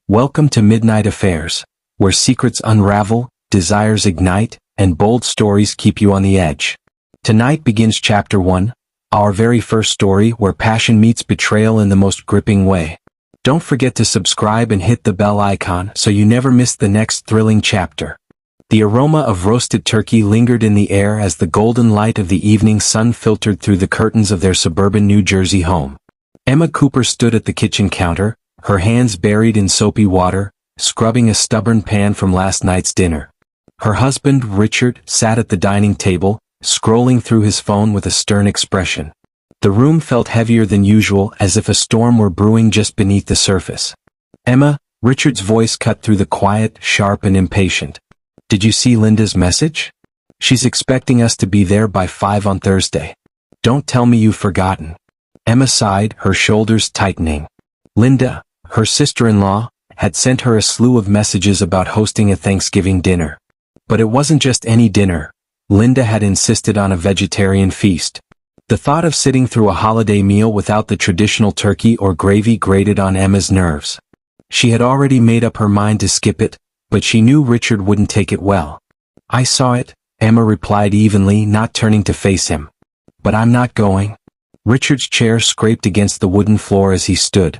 Welcome to Midnight Affairs, where secrets unravel, desires ignite, and bold stories keep you on the edge. Tonight begins Chapter 1, our very first story where passion meets betrayal in the most gripping way. Don't forget to subscribe and hit the bell icon so you never miss the next thrilling chapter. The aroma of roasted turkey lingered in the air as the golden light of the evening sun filtered through the curtains of their suburban New Jersey home. Emma Cooper stood at the kitchen counter, her hands buried in soapy water, scrubbing a stubborn pan from last night's dinner. Her husband, Richard, sat at the dining table, scrolling through his phone with a stern expression. The room felt heavier than usual, as if a storm were brewing just beneath the surface. "Emma," Richard's voice cut through the quiet, sharp and impatient. "Did you see Linda's message? She's expecting us to be there by 5 on Thursday. Don't tell me you've forgotten." Emma sighed, her shoulders tightening. Linda, her sister-in-law, had sent her a slew of messages about hosting a Thanksgiving dinner. But it wasn't just any dinner. Linda had insisted on a vegetarian feast. The thought of sitting through a holiday meal without the traditional turkey or gravy grated on Emma's nerves. She had already made up her mind to skip it, but she knew Richard wouldn't take it well. "I saw it," Emma replied evenly, not turning to face him. "But I'm not going." Richard's chair scraped against the wooden floor as he stood.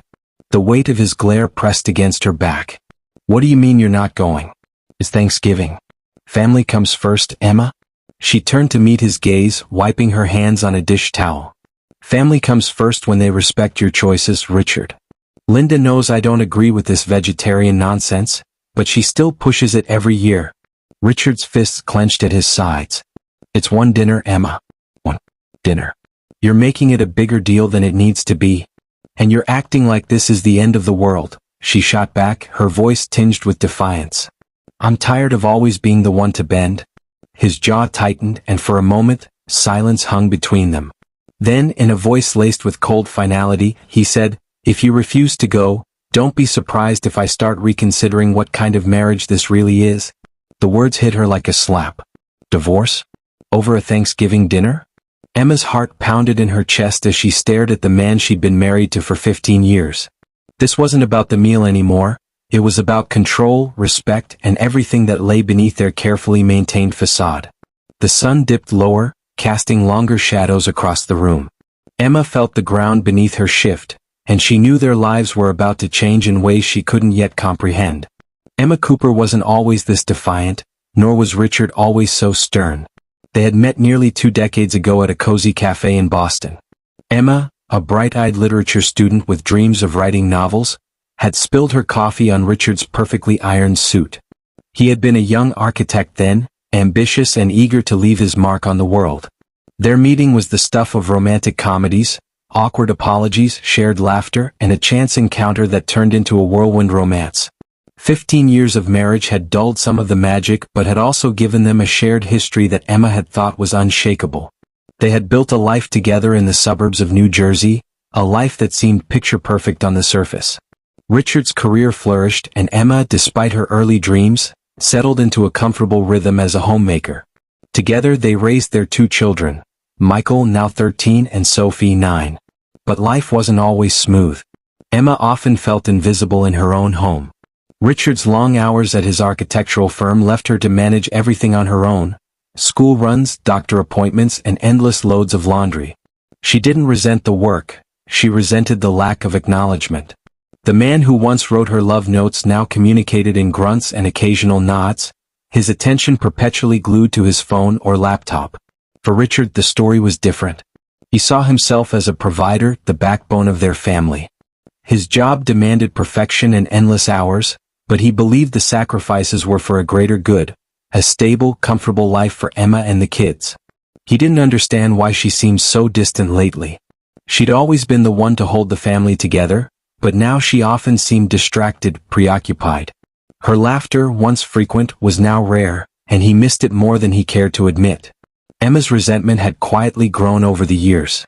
The weight of his glare pressed against her back. "What do you mean you're not going? It's Thanksgiving. Family comes first, Emma." She turned to meet his gaze, wiping her hands on a dish towel. "Family comes first when they respect your choices, Richard. Linda knows I don't agree with this vegetarian nonsense, but she still pushes it every year." Richard's fists clenched at his sides. "It's one dinner, Emma. One dinner. You're making it a bigger deal than it needs to be. And you're acting like this is the end of the world," she shot back, her voice tinged with defiance. "I'm tired of always being the one to bend." His jaw tightened, and for a moment, silence hung between them. Then, in a voice laced with cold finality, he said, "If you refuse to go, don't be surprised if I start reconsidering what kind of marriage this really is." The words hit her like a slap. "Divorce? Over a Thanksgiving dinner?" Emma's heart pounded in her chest as she stared at the man she'd been married to for 15 years. This wasn't about the meal anymore. It was about control, respect, and everything that lay beneath their carefully maintained facade. The sun dipped lower, casting longer shadows across the room. Emma felt the ground beneath her shift, and she knew their lives were about to change in ways she couldn't yet comprehend. Emma Cooper wasn't always this defiant, nor was Richard always so stern. They had met nearly 2 decades ago at a cozy cafe in Boston. Emma, a bright-eyed literature student with dreams of writing novels, had spilled her coffee on Richard's perfectly ironed suit. He had been a young architect then, ambitious and eager to leave his mark on the world. Their meeting was the stuff of romantic comedies, awkward apologies, shared laughter, and a chance encounter that turned into a whirlwind romance. 15 years of marriage had dulled some of the magic but had also given them a shared history that Emma had thought was unshakable. They had built a life together in the suburbs of New Jersey, a life that seemed picture-perfect on the surface. Richard's career flourished, and Emma, despite her early dreams, settled into a comfortable rhythm as a homemaker. Together they raised their 2 children, Michael, now 13, and Sophie, 9. But life wasn't always smooth. Emma often felt invisible in her own home. Richard's long hours at his architectural firm left her to manage everything on her own: school runs, doctor appointments, and endless loads of laundry. She didn't resent the work, she resented the lack of acknowledgement. The man who once wrote her love notes now communicated in grunts and occasional nods, his attention perpetually glued to his phone or laptop. For Richard, the story was different. He saw himself as a provider, the backbone of their family. His job demanded perfection and endless hours, but he believed the sacrifices were for a greater good, a stable, comfortable life for Emma and the kids. He didn't understand why she seemed so distant lately. She'd always been the one to hold the family together, but now she often seemed distracted, preoccupied. Her laughter, once frequent, was now rare, and he missed it more than he cared to admit. Emma's resentment had quietly grown over the years.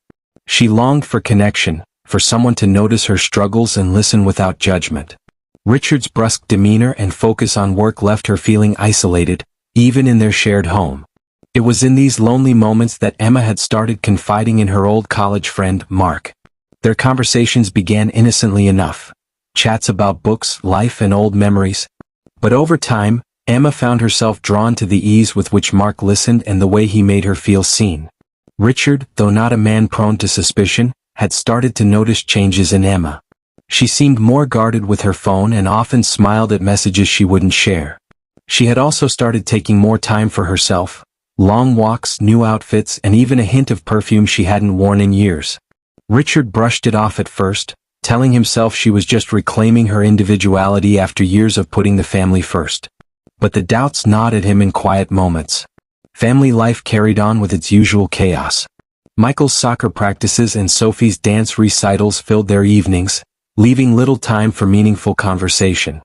She longed for connection, for someone to notice her struggles and listen without judgment. Richard's brusque demeanor and focus on work left her feeling isolated, even in their shared home. It was in these lonely moments that Emma had started confiding in her old college friend, Mark. Their conversations began innocently enough. chats about books, life and old memories. But over time, Emma found herself drawn to the ease with which Mark listened and the way he made her feel seen. Richard, though not a man prone to suspicion, had started to notice changes in Emma. She seemed more guarded with her phone and often smiled at messages she wouldn't share. She had also started taking more time for herself, long walks, new outfits, and even a hint of perfume she hadn't worn in years. Richard brushed it off at first, telling himself she was just reclaiming her individuality after years of putting the family first. But the doubts gnawed at him in quiet moments. Family life carried on with its usual chaos. Michael's soccer practices and Sophie's dance recitals filled their evenings, leaving little time for meaningful conversation.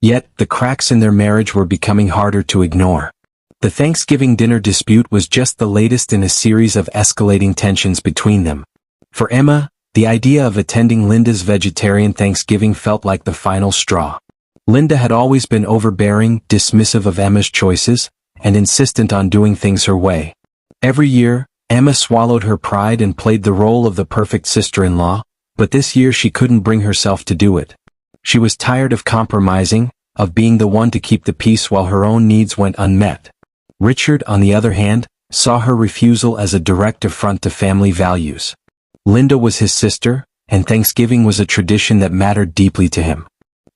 Yet, the cracks in their marriage were becoming harder to ignore. The Thanksgiving dinner dispute was just the latest in a series of escalating tensions between them. For Emma, the idea of attending Linda's vegetarian Thanksgiving felt like the final straw. Linda had always been overbearing, dismissive of Emma's choices, and insistent on doing things her way. Every year, Emma swallowed her pride and played the role of the perfect sister-in-law, but this year she couldn't bring herself to do it. She was tired of compromising, of being the one to keep the peace while her own needs went unmet. Richard, on the other hand, saw her refusal as a direct affront to family values. Linda was his sister, and Thanksgiving was a tradition that mattered deeply to him.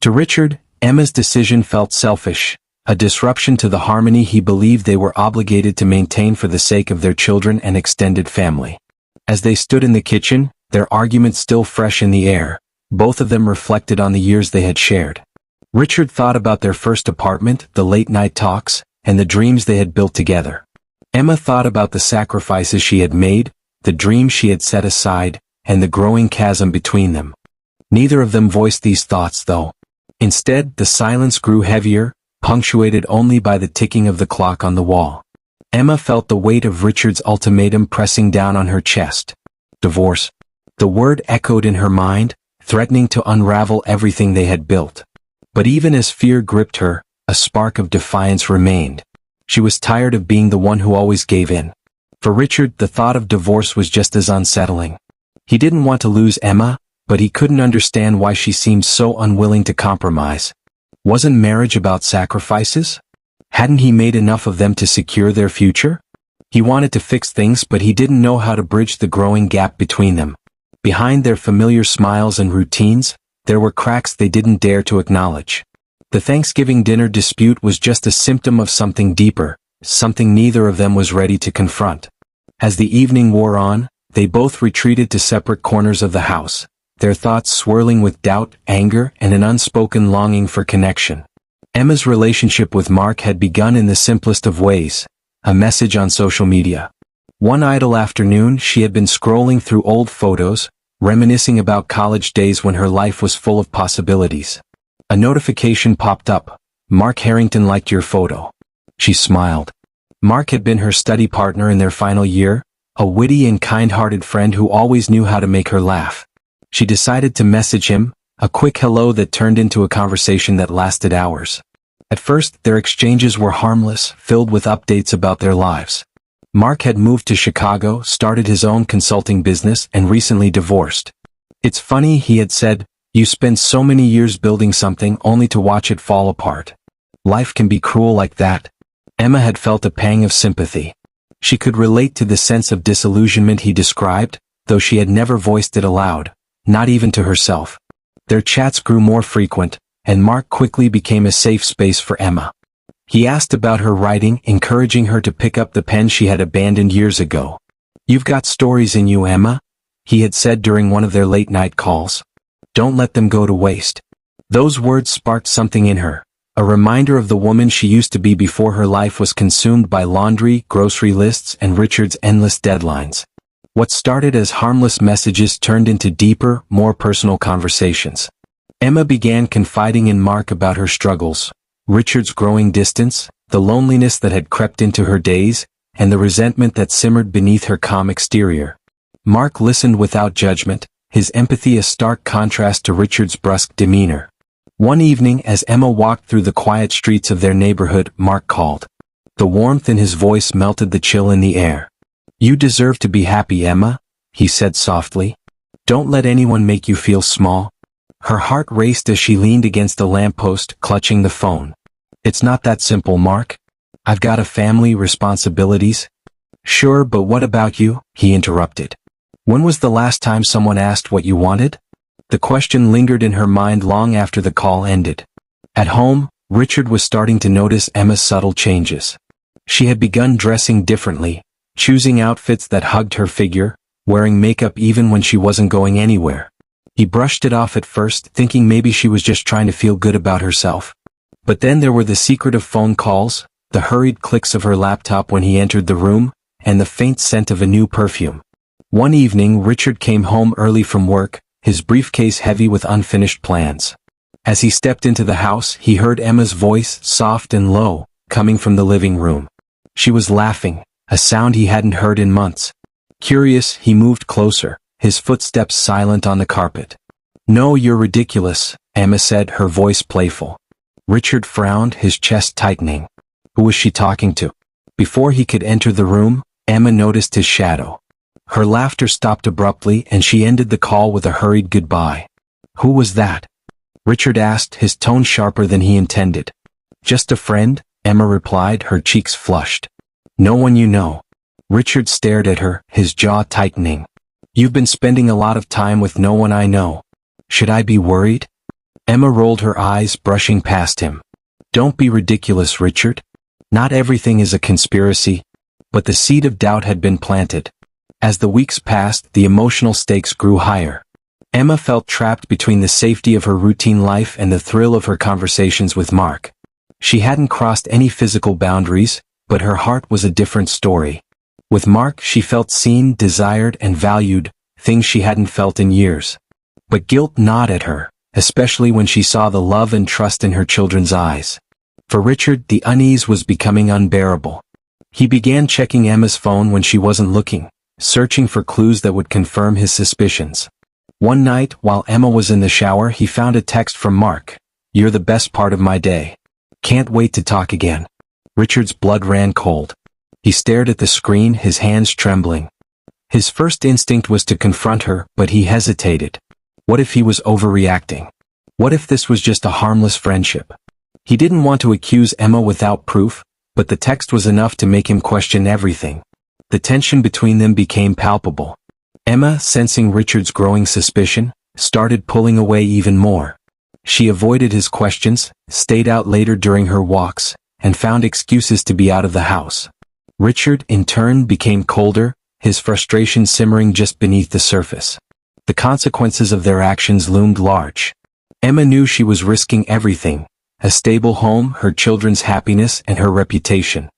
To Richard, Emma's decision felt selfish, a disruption to the harmony he believed they were obligated to maintain for the sake of their children and extended family. As they stood in the kitchen, their argument still fresh in the air, both of them reflected on the years they had shared. Richard thought about their first apartment, the late-night talks, and the dreams they had built together. Emma thought about the sacrifices she had made, the dreams she had set aside, and the growing chasm between them. Neither of them voiced these thoughts, though. Instead, the silence grew heavier, punctuated only by the ticking of the clock on the wall. Emma felt the weight of Richard's ultimatum pressing down on her chest. Divorce. The word echoed in her mind, threatening to unravel everything they had built. But even as fear gripped her, a spark of defiance remained. She was tired of being the one who always gave in. For Richard, the thought of divorce was just as unsettling. He didn't want to lose Emma, but he couldn't understand why she seemed so unwilling to compromise. Wasn't marriage about sacrifices? Hadn't he made enough of them to secure their future? He wanted to fix things, but he didn't know how to bridge the growing gap between them. Behind their familiar smiles and routines, there were cracks they didn't dare to acknowledge. The Thanksgiving dinner dispute was just a symptom of something deeper, something neither of them was ready to confront. As the evening wore on, they both retreated to separate corners of the house, their thoughts swirling with doubt, anger, and an unspoken longing for connection. Emma's relationship with Mark had begun in the simplest of ways, a message on social media. One idle afternoon, she had been scrolling through old photos, reminiscing about college days when her life was full of possibilities. A notification popped up. "Mark Harrington liked your photo." She smiled. Mark had been her study partner in their final year, a witty and kind-hearted friend who always knew how to make her laugh. She decided to message him, a quick hello that turned into a conversation that lasted hours. At first, their exchanges were harmless, filled with updates about their lives. Mark had moved to Chicago, started his own consulting business, and recently divorced. "It's funny," he had said, "you spend so many years building something only to watch it fall apart. Life can be cruel like that." Emma had felt a pang of sympathy. She could relate to the sense of disillusionment he described, though she had never voiced it aloud, not even to herself. Their chats grew more frequent, and Mark quickly became a safe space for Emma. He asked about her writing, encouraging her to pick up the pen she had abandoned years ago. "You've got stories in you, Emma," he had said during one of their late-night calls. "Don't let them go to waste." Those words sparked something in her, a reminder of the woman she used to be before her life was consumed by laundry, grocery lists, and Richard's endless deadlines. What started as harmless messages turned into deeper, more personal conversations. Emma began confiding in Mark about her struggles, Richard's growing distance, the loneliness that had crept into her days, and the resentment that simmered beneath her calm exterior. Mark listened without judgment, his empathy a stark contrast to Richard's brusque demeanor. One evening, as Emma walked through the quiet streets of their neighborhood, Mark called. The warmth in his voice melted the chill in the air. "You deserve to be happy, Emma," he said softly. "Don't let anyone make you feel small." Her heart raced as she leaned against a lamppost, clutching the phone. "It's not that simple, Mark. I've got a family, responsibilities." "Sure, but what about you?" he interrupted. "When was the last time someone asked what you wanted?" The question lingered in her mind long after the call ended. At home, Richard was starting to notice Emma's subtle changes. She had begun dressing differently, choosing outfits that hugged her figure, wearing makeup even when she wasn't going anywhere. He brushed it off at first, thinking maybe she was just trying to feel good about herself. But then there were the secretive phone calls, the hurried clicks of her laptop when he entered the room, and the faint scent of a new perfume. One evening, Richard came home early from work, his briefcase heavy with unfinished plans. As he stepped into the house, he heard Emma's voice, soft and low, coming from the living room. She was laughing, a sound he hadn't heard in months. Curious, he moved closer, his footsteps silent on the carpet. "No, you're ridiculous," Emma said, her voice playful. Richard frowned, his chest tightening. Who was she talking to? Before he could enter the room, Emma noticed his shadow. Her laughter stopped abruptly and she ended the call with a hurried goodbye. "Who was that?" Richard asked, his tone sharper than he intended. "Just a friend," Emma replied, her cheeks flushed. "No one you know." Richard stared at her, his jaw tightening. "You've been spending a lot of time with no one I know. Should I be worried?" Emma rolled her eyes, brushing past him. "Don't be ridiculous, Richard. Not everything is a conspiracy." But the seed of doubt had been planted. As the weeks passed, the emotional stakes grew higher. Emma felt trapped between the safety of her routine life and the thrill of her conversations with Mark. She hadn't crossed any physical boundaries, but her heart was a different story. With Mark, she felt seen, desired, and valued, things she hadn't felt in years. But guilt gnawed at her, especially when she saw the love and trust in her children's eyes. For Richard, the unease was becoming unbearable. He began checking Emma's phone when she wasn't looking, searching for clues that would confirm his suspicions. One night, while Emma was in the shower, he found a text from Mark. "You're the best part of my day. Can't wait to talk again." Richard's blood ran cold. He stared at the screen, his hands trembling. His first instinct was to confront her, but he hesitated. What if he was overreacting? What if this was just a harmless friendship? He didn't want to accuse Emma without proof, but the text was enough to make him question everything. The tension between them became palpable. Emma, sensing Richard's growing suspicion, started pulling away even more. She avoided his questions, stayed out later during her walks, and found excuses to be out of the house. Richard, in turn, became colder, his frustration simmering just beneath the surface. The consequences of their actions loomed large. Emma knew she was risking everything: a stable home, her children's happiness, and her reputation.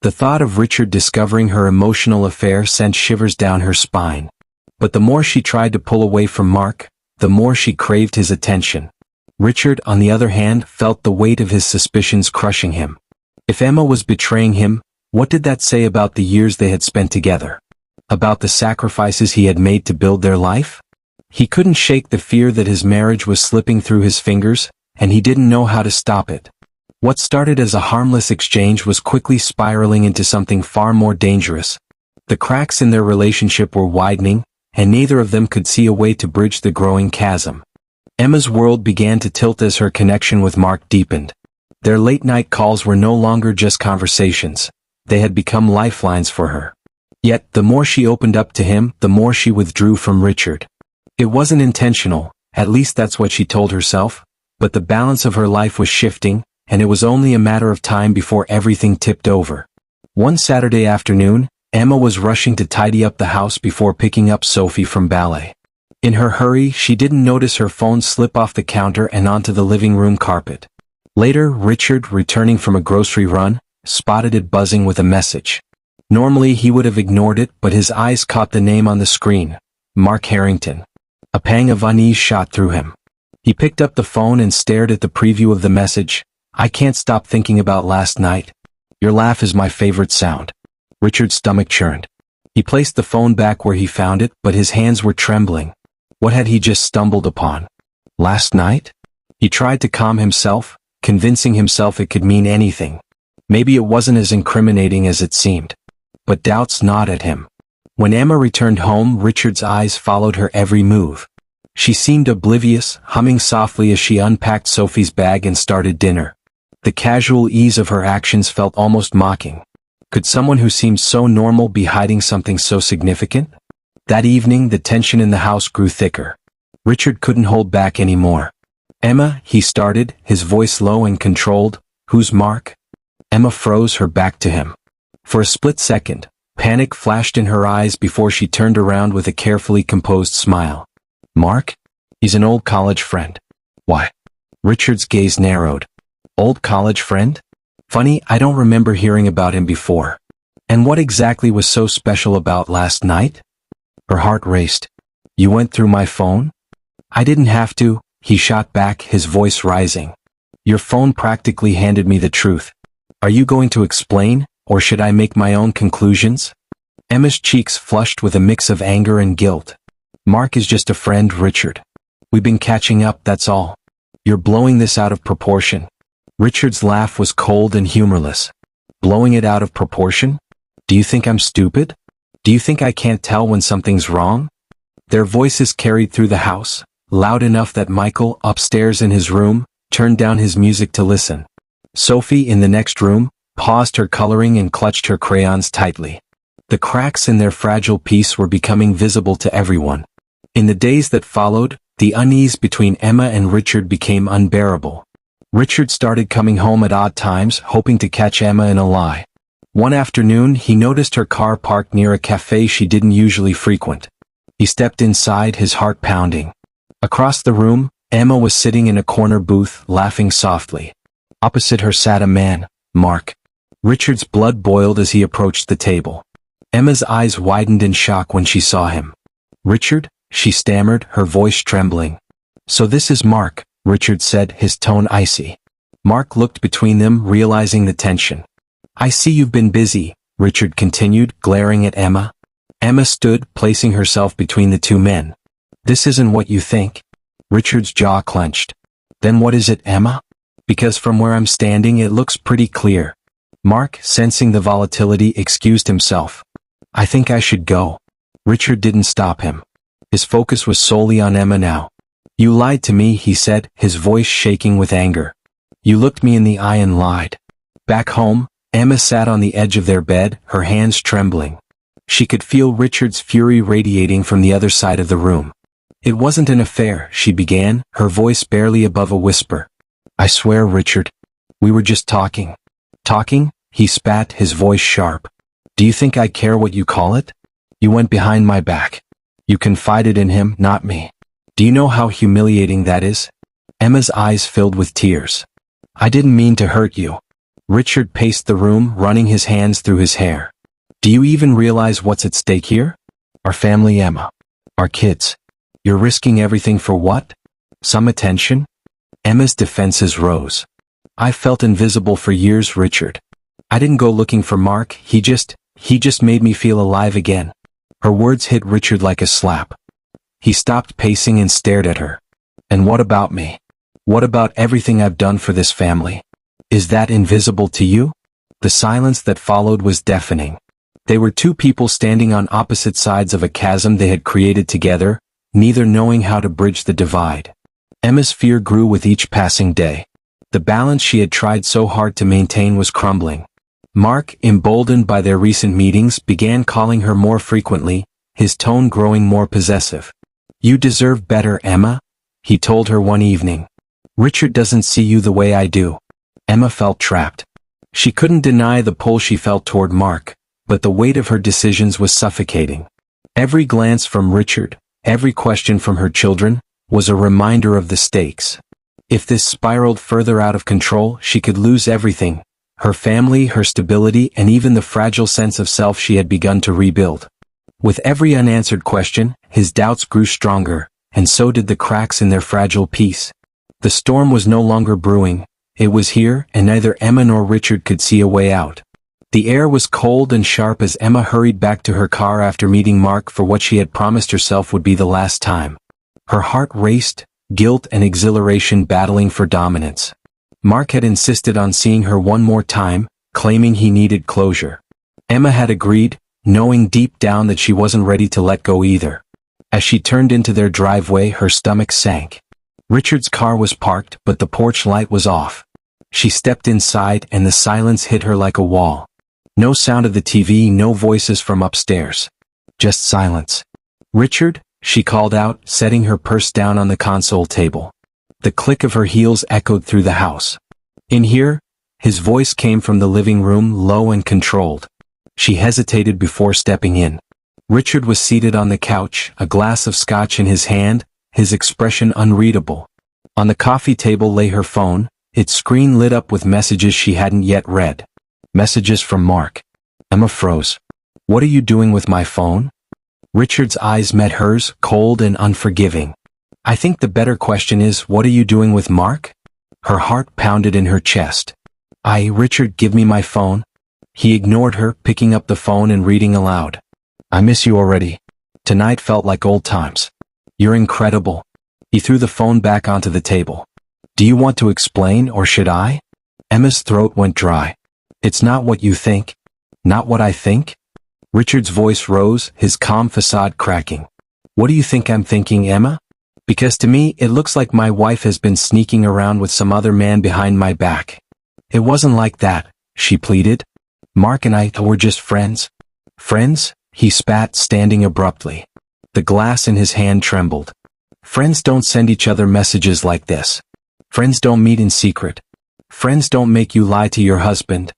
The thought of Richard discovering her emotional affair sent shivers down her spine. But the more she tried to pull away from Mark, the more she craved his attention. Richard, on the other hand, felt the weight of his suspicions crushing him. If Emma was betraying him, what did that say about the years they had spent together? About the sacrifices he had made to build their life? He couldn't shake the fear that his marriage was slipping through his fingers, and he didn't know how to stop it. What started as a harmless exchange was quickly spiraling into something far more dangerous. The cracks in their relationship were widening, and neither of them could see a way to bridge the growing chasm. Emma's world began to tilt as her connection with Mark deepened. Their late-night calls were no longer just conversations. They had become lifelines for her. Yet, the more she opened up to him, the more she withdrew from Richard. It wasn't intentional, at least that's what she told herself, but the balance of her life was shifting, and it was only a matter of time before everything tipped over. One Saturday afternoon, Emma was rushing to tidy up the house before picking up Sophie from ballet. In her hurry, she didn't notice her phone slip off the counter and onto the living room carpet. Later, Richard, returning from a grocery run, spotted it buzzing with a message. Normally he would have ignored it, but his eyes caught the name on the screen: Mark Harrington. A pang of unease shot through him. He picked up the phone and stared at the preview of the message. "I can't stop thinking about last night. Your laugh is my favorite sound." Richard's stomach churned. He placed the phone back where he found it, but his hands were trembling. What had he just stumbled upon? Last night? He tried to calm himself, convincing himself it could mean anything. Maybe it wasn't as incriminating as it seemed. But doubts gnawed at him. When Emma returned home, Richard's eyes followed her every move. She seemed oblivious, humming softly as she unpacked Sophie's bag and started dinner. The casual ease of her actions felt almost mocking. Could someone who seemed so normal be hiding something so significant? That evening, the tension in the house grew thicker. Richard couldn't hold back anymore. "Emma," he started, his voice low and controlled. "Who's Mark?" Emma froze, her back to him. For a split second, panic flashed in her eyes before she turned around with a carefully composed smile. "Mark? He's an old college friend." "Why?" Richard's gaze narrowed. "Old college friend? Funny, I don't remember hearing about him before. And what exactly was so special about last night?" Her heart raced. "You went through my phone?" "I didn't have to," he shot back, his voice rising. "Your phone practically handed me the truth. Are you going to explain, or should I make my own conclusions?" Emma's cheeks flushed with a mix of anger and guilt. "Mark is just a friend, Richard. We've been catching up, that's all. You're blowing this out of proportion." Richard's laugh was cold and humorless. "Blowing it out of proportion? Do you think I'm stupid? Do you think I can't tell when something's wrong?" Their voices carried through the house, loud enough that Michael, upstairs in his room, turned down his music to listen. Sophie, in the next room, paused her coloring and clutched her crayons tightly. The cracks in their fragile piece were becoming visible to everyone. In the days that followed, the unease between Emma and Richard became unbearable. Richard started coming home at odd times, hoping to catch Emma in a lie. One afternoon, he noticed her car parked near a cafe she didn't usually frequent. He stepped inside, his heart pounding. Across the room, Emma was sitting in a corner booth, laughing softly. Opposite her sat a man, Mark. Richard's blood boiled as he approached the table. Emma's eyes widened in shock when she saw him. "Richard?" she stammered, her voice trembling. "So this is Mark," Richard said, his tone icy. Mark looked between them, realizing the tension. "I see you've been busy," Richard continued, glaring at Emma. Emma stood, placing herself between the two men. "This isn't what you think." Richard's jaw clenched. "Then what is it, Emma? Because from where I'm standing it looks pretty clear." Mark, sensing the volatility, excused himself. "I think I should go." Richard didn't stop him. His focus was solely on Emma now. "You lied to me," he said, his voice shaking with anger. "You looked me in the eye and lied." Back home, Emma sat on the edge of their bed, her hands trembling. She could feel Richard's fury radiating from the other side of the room. "It wasn't an affair," she began, her voice barely above a whisper. "I swear, Richard. We were just talking." "Talking?" he spat, his voice sharp. "Do you think I care what you call it? You went behind my back. You confided in him, not me. Do you know how humiliating that is?" Emma's eyes filled with tears. "I didn't mean to hurt you." Richard paced the room, running his hands through his hair. "Do you even realize what's at stake here? Our family, Emma. Our kids. You're risking everything for what? Some attention?" Emma's defenses rose. "I felt invisible for years, Richard. I didn't go looking for Mark, he just made me feel alive again." Her words hit Richard like a slap. He stopped pacing and stared at her. "And what about me? What about everything I've done for this family? Is that invisible to you?" The silence that followed was deafening. They were two people standing on opposite sides of a chasm they had created together, neither knowing how to bridge the divide. Emma's fear grew with each passing day. The balance she had tried so hard to maintain was crumbling. Mark, emboldened by their recent meetings, began calling her more frequently, his tone growing more possessive. "You deserve better, Emma," he told her one evening. "Richard doesn't see you the way I do." Emma felt trapped. She couldn't deny the pull she felt toward Mark, but the weight of her decisions was suffocating. Every glance from Richard, every question from her children, was a reminder of the stakes. If this spiraled further out of control, she could lose everything: her family, her stability, and even the fragile sense of self she had begun to rebuild. With every unanswered question, his doubts grew stronger, and so did the cracks in their fragile peace. The storm was no longer brewing, it was here, and neither Emma nor Richard could see a way out. The air was cold and sharp as Emma hurried back to her car after meeting Mark for what she had promised herself would be the last time. Her heart raced, guilt and exhilaration battling for dominance. Mark had insisted on seeing her one more time, claiming he needed closure. Emma had agreed, knowing deep down that she wasn't ready to let go either. As she turned into their driveway, her stomach sank. Richard's car was parked, but the porch light was off. She stepped inside and the silence hit her like a wall. No sound of the TV, no voices from upstairs. Just silence. "Richard?" she called out, setting her purse down on the console table. The click of her heels echoed through the house. "In here?" His voice came from the living room, low and controlled. She hesitated before stepping in. Richard was seated on the couch, a glass of scotch in his hand, his expression unreadable. On the coffee table lay her phone, its screen lit up with messages she hadn't yet read. Messages from Mark. Emma froze. "What are you doing with my phone?" Richard's eyes met hers, cold and unforgiving. "I think the better question is, what are you doing with Mark?" Her heart pounded in her chest. Richard, give me my phone." He ignored her, picking up the phone and reading aloud. "I miss you already. Tonight felt like old times. You're incredible." He threw the phone back onto the table. "Do you want to explain, or should I?" Emma's throat went dry. "It's not what you think." "Not what I think?" Richard's voice rose, his calm facade cracking. "What do you think I'm thinking, Emma? Because to me, it looks like my wife has been sneaking around with some other man behind my back." "It wasn't like that," she pleaded. "Mark and I were just friends." "Friends?" he spat, standing abruptly. The glass in his hand trembled. "Friends don't send each other messages like this. Friends don't meet in secret. Friends don't make you lie to your husband."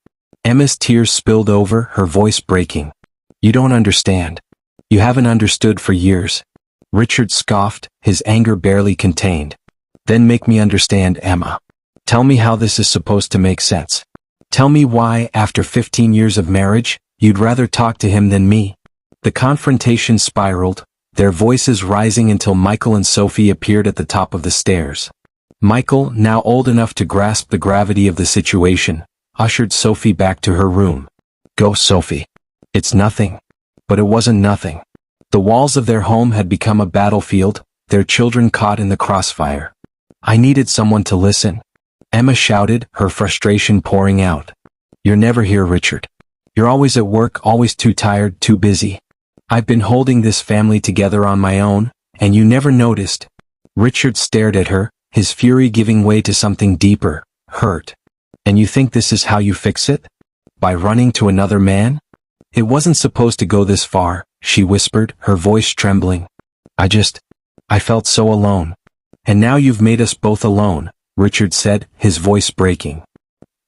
Emma's tears spilled over, her voice breaking. "You don't understand. You haven't understood for years." Richard scoffed, his anger barely contained. "Then make me understand, Emma. Tell me how this is supposed to make sense. Tell me why, after 15 years of marriage, you'd rather talk to him than me." The confrontation spiraled, their voices rising until Michael and Sophie appeared at the top of the stairs. Michael, now old enough to grasp the gravity of the situation, ushered Sophie back to her room. "Go, Sophie. It's nothing." But it wasn't nothing. The walls of their home had become a battlefield, their children caught in the crossfire. "I needed someone to listen," Emma shouted, her frustration pouring out. "You're never here, Richard. You're always at work, always too tired, too busy. I've been holding this family together on my own, and you never noticed." Richard stared at her, his fury giving way to something deeper, hurt. "And you think this is how you fix it? By running to another man?" "It wasn't supposed to go this far," she whispered, her voice trembling. I felt so alone." "And now you've made us both alone," Richard said, his voice breaking.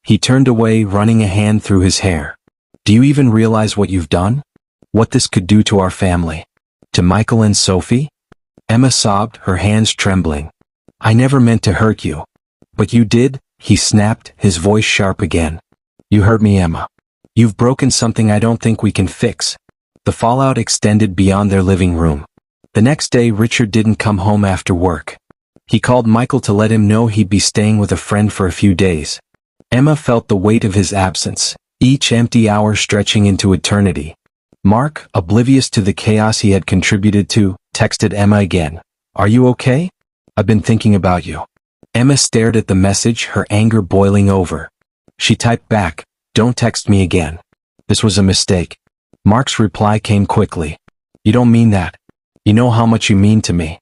He turned away, running a hand through his hair. "Do you even realize what you've done? What this could do to our family? To Michael and Sophie?" Emma sobbed, her hands trembling. "I never meant to hurt you." "But you did," he snapped, his voice sharp again. "You hurt me, Emma. You've broken something I don't think we can fix." The fallout extended beyond their living room. The next day, Richard didn't come home after work. He called Michael to let him know he'd be staying with a friend for a few days. Emma felt the weight of his absence, each empty hour stretching into eternity. Mark, oblivious to the chaos he had contributed to, texted Emma again. "Are you okay? I've been thinking about you." Emma stared at the message, her anger boiling over. She typed back, "Don't text me again. This was a mistake." Mark's reply came quickly. "You don't mean that. You know how much you mean to me."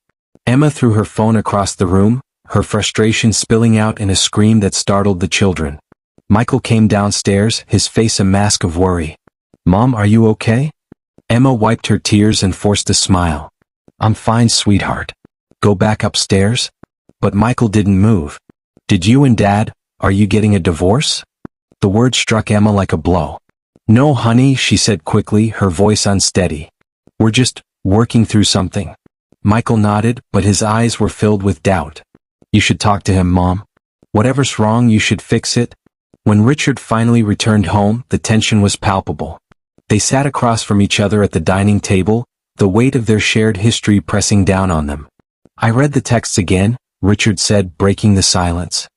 Emma threw her phone across the room, her frustration spilling out in a scream that startled the children. Michael came downstairs, his face a mask of worry. "Mom, are you okay?" Emma wiped her tears and forced a smile. "I'm fine, sweetheart. Go back upstairs?" But Michael didn't move. "Did you and Dad, are you getting a divorce?" The word struck Emma like a blow. "No, honey," she said quickly, her voice unsteady. "We're just working through something." Michael nodded, but his eyes were filled with doubt. "You should talk to him, Mom. Whatever's wrong, you should fix it." When Richard finally returned home, the tension was palpable. They sat across from each other at the dining table, the weight of their shared history pressing down on them. "I read the texts again," Richard said, breaking the silence.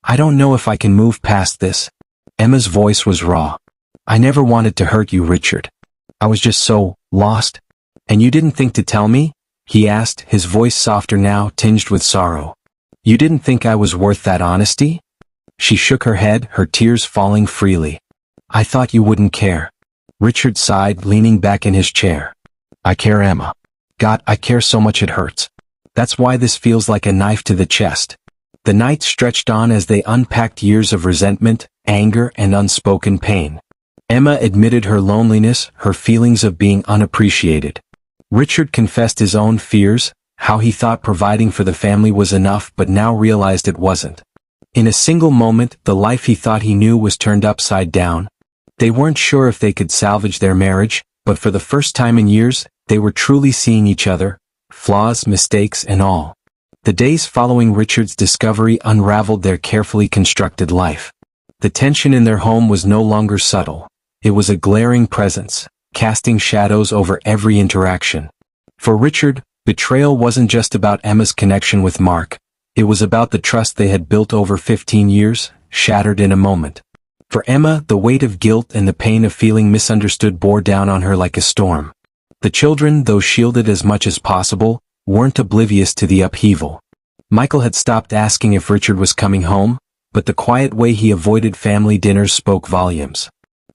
"I don't know if I can move past this." Emma's voice was raw. "I never wanted to hurt you, Richard. I was just so lost." "And you didn't think to tell me?" he asked, his voice softer now, tinged with sorrow. "You didn't think I was worth that honesty?" She shook her head, her tears falling freely. "I thought you wouldn't care." Richard sighed, leaning back in his chair. "I care, Emma. God, I care so much it hurts. That's why this feels like a knife to the chest. The night stretched on as they unpacked years of resentment, anger, and unspoken pain. Emma admitted her loneliness, her feelings of being unappreciated. Richard confessed his own fears, how he thought providing for the family was enough but now realized it wasn't. In a single moment, the life he thought he knew was turned upside down. They weren't sure if they could salvage their marriage, but for the first time in years, they were truly seeing each other, flaws, mistakes, and all. The days following Richard's discovery unraveled their carefully constructed life. The tension in their home was no longer subtle. It was a glaring presence, casting shadows over every interaction. For Richard, betrayal wasn't just about Emma's connection with Mark. It was about the trust they had built over 15 years, shattered in a moment. For Emma, the weight of guilt and the pain of feeling misunderstood bore down on her like a storm. The children, though shielded as much as possible, weren't oblivious to the upheaval. Michael had stopped asking if Richard was coming home, but the quiet way he avoided family dinners spoke volumes.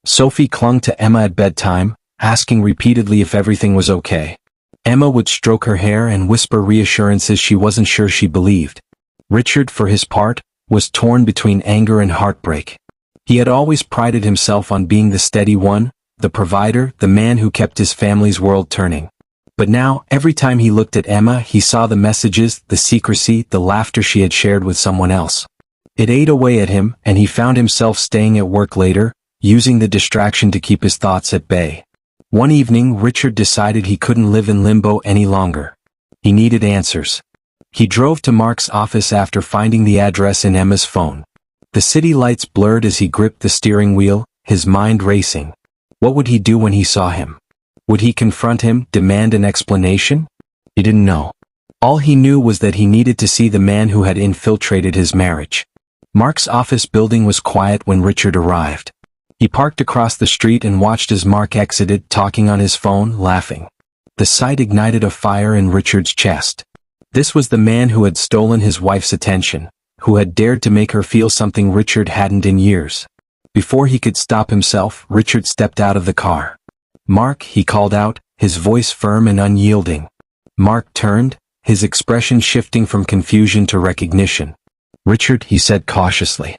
Sophie clung to Emma at bedtime, asking repeatedly if everything was okay. Emma would stroke her hair and whisper reassurances she wasn't sure she believed. Richard, for his part, was torn between anger and heartbreak. He had always prided himself on being the steady one, the provider, the man who kept his family's world turning. But now, every time he looked at Emma, he saw the messages, the secrecy, the laughter she had shared with someone else. It ate away at him, and he found himself staying at work later, using the distraction to keep his thoughts at bay. One evening, Richard decided he couldn't live in limbo any longer. He needed answers. He drove to Mark's office after finding the address in Emma's phone. The city lights blurred as he gripped the steering wheel, his mind racing. What would he do when he saw him? Would he confront him, demand an explanation? He didn't know. All he knew was that he needed to see the man who had infiltrated his marriage. Mark's office building was quiet when Richard arrived. He parked across the street and watched as Mark exited, talking on his phone, laughing. The sight ignited a fire in Richard's chest. This was the man who had stolen his wife's attention, who had dared to make her feel something Richard hadn't in years. Before he could stop himself, Richard stepped out of the car. "Mark," he called out, his voice firm and unyielding. Mark turned, his expression shifting from confusion to recognition. "Richard," he said cautiously.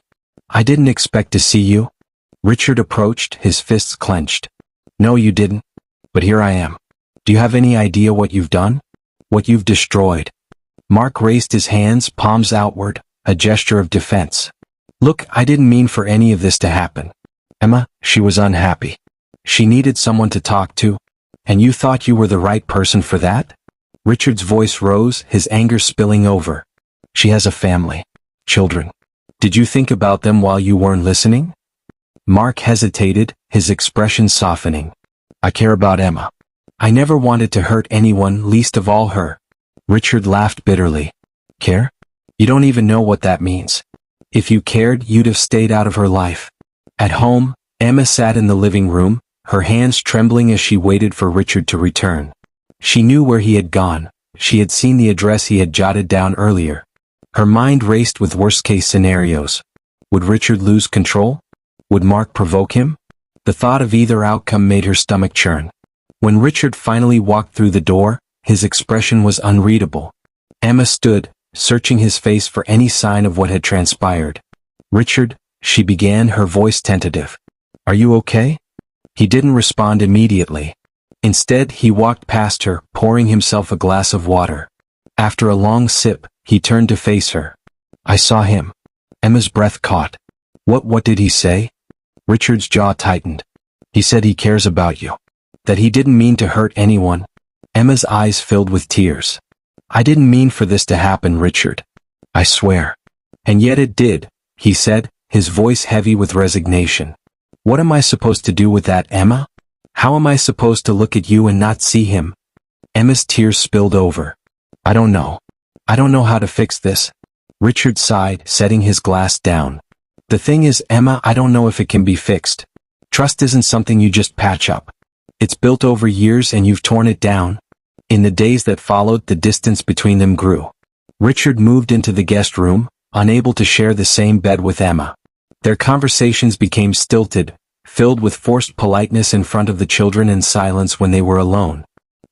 "I didn't expect to see you." Richard approached, his fists clenched. "No, you didn't. But here I am. Do you have any idea what you've done? What you've destroyed?" Mark raised his hands, palms outward, a gesture of defense. "Look, I didn't mean for any of this to happen. Emma, she was unhappy. She needed someone to talk to. And you thought you were the right person for that?" Richard's voice rose, his anger spilling over. "She has a family. Children. Did you think about them while you weren't listening?" Mark hesitated, his expression softening. "I care about Emma. I never wanted to hurt anyone, least of all her." Richard laughed bitterly. "Care? You don't even know what that means. If you cared, you'd have stayed out of her life." At home, Emma sat in the living room, her hands trembling as she waited for Richard to return. She knew where he had gone. She had seen the address he had jotted down earlier. Her mind raced with worst-case scenarios. Would Richard lose control? Would Mark provoke him? The thought of either outcome made her stomach churn. When Richard finally walked through the door, his expression was unreadable. Emma stood, searching his face for any sign of what had transpired. "Richard," she began, her voice tentative. "Are you okay?" He didn't respond immediately. Instead, he walked past her, pouring himself a glass of water. After a long sip, he turned to face her. "I saw him." Emma's breath caught. What did he say?" Richard's jaw tightened. "He said he cares about you. That he didn't mean to hurt anyone." Emma's eyes filled with tears. "I didn't mean for this to happen, Richard. I swear." "And yet it did," he said, his voice heavy with resignation. "What am I supposed to do with that, Emma? How am I supposed to look at you and not see him?" Emma's tears spilled over. "I don't know. I don't know how to fix this." Richard sighed, setting his glass down. "The thing is, Emma, I don't know if it can be fixed. Trust isn't something you just patch up. It's built over years and you've torn it down." In the days that followed, the distance between them grew. Richard moved into the guest room, unable to share the same bed with Emma. Their conversations became stilted, filled with forced politeness in front of the children and silence when they were alone.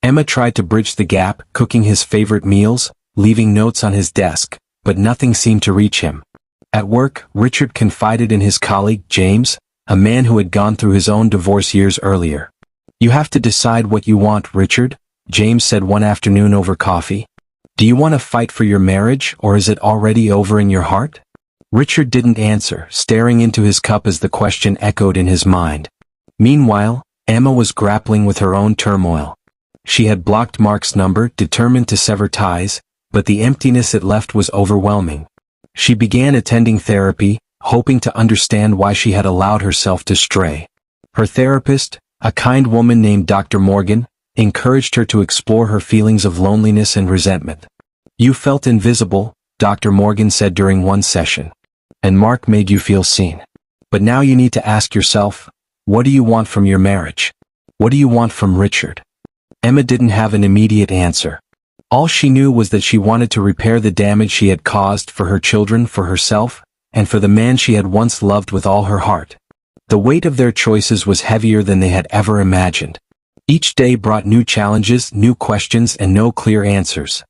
Emma tried to bridge the gap, cooking his favorite meals, leaving notes on his desk, but nothing seemed to reach him. At work, Richard confided in his colleague, James, a man who had gone through his own divorce years earlier. "You have to decide what you want, Richard," James said one afternoon over coffee. "Do you want to fight for your marriage, or is it already over in your heart?" Richard didn't answer, staring into his cup as the question echoed in his mind. Meanwhile, Emma was grappling with her own turmoil. She had blocked Mark's number, determined to sever ties, but the emptiness it left was overwhelming. She began attending therapy, hoping to understand why she had allowed herself to stray. Her therapist, a kind woman named Dr. Morgan, encouraged her to explore her feelings of loneliness and resentment. "You felt invisible," Dr. Morgan said during one session. "And Mark made you feel seen. But now you need to ask yourself, what do you want from your marriage? What do you want from Richard?" Emma didn't have an immediate answer. All she knew was that she wanted to repair the damage she had caused for her children, for herself, and for the man she had once loved with all her heart. The weight of their choices was heavier than they had ever imagined. Each day brought new challenges, new questions, and no clear answers.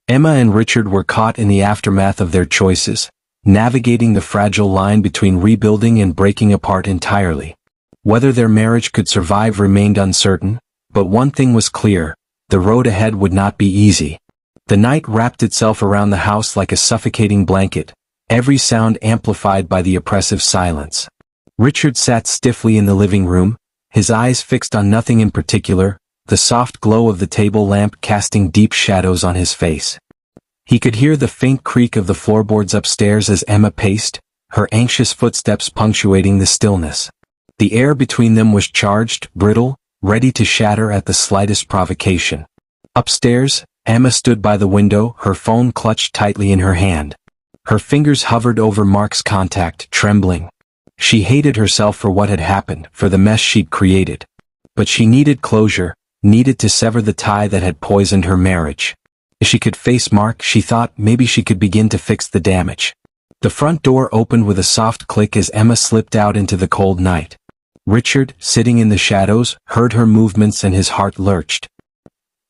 Emma and Richard were caught in the aftermath of their choices, navigating the fragile line between rebuilding and breaking apart entirely. Whether their marriage could survive remained uncertain, but one thing was clear: the road ahead would not be easy. The night wrapped itself around the house like a suffocating blanket, every sound amplified by the oppressive silence. Richard sat stiffly in the living room, his eyes fixed on nothing in particular, the soft glow of the table lamp casting deep shadows on his face. He could hear the faint creak of the floorboards upstairs as Emma paced, her anxious footsteps punctuating the stillness. The air between them was charged, brittle, ready to shatter at the slightest provocation. Upstairs, Emma stood by the window, her phone clutched tightly in her hand. Her fingers hovered over Mark's contact, trembling. She hated herself for what had happened, for the mess she'd created. But she needed closure, needed to sever the tie that had poisoned her marriage. If she could face Mark, she thought, maybe she could begin to fix the damage. The front door opened with a soft click as Emma slipped out into the cold night. Richard, sitting in the shadows, heard her movements and his heart lurched.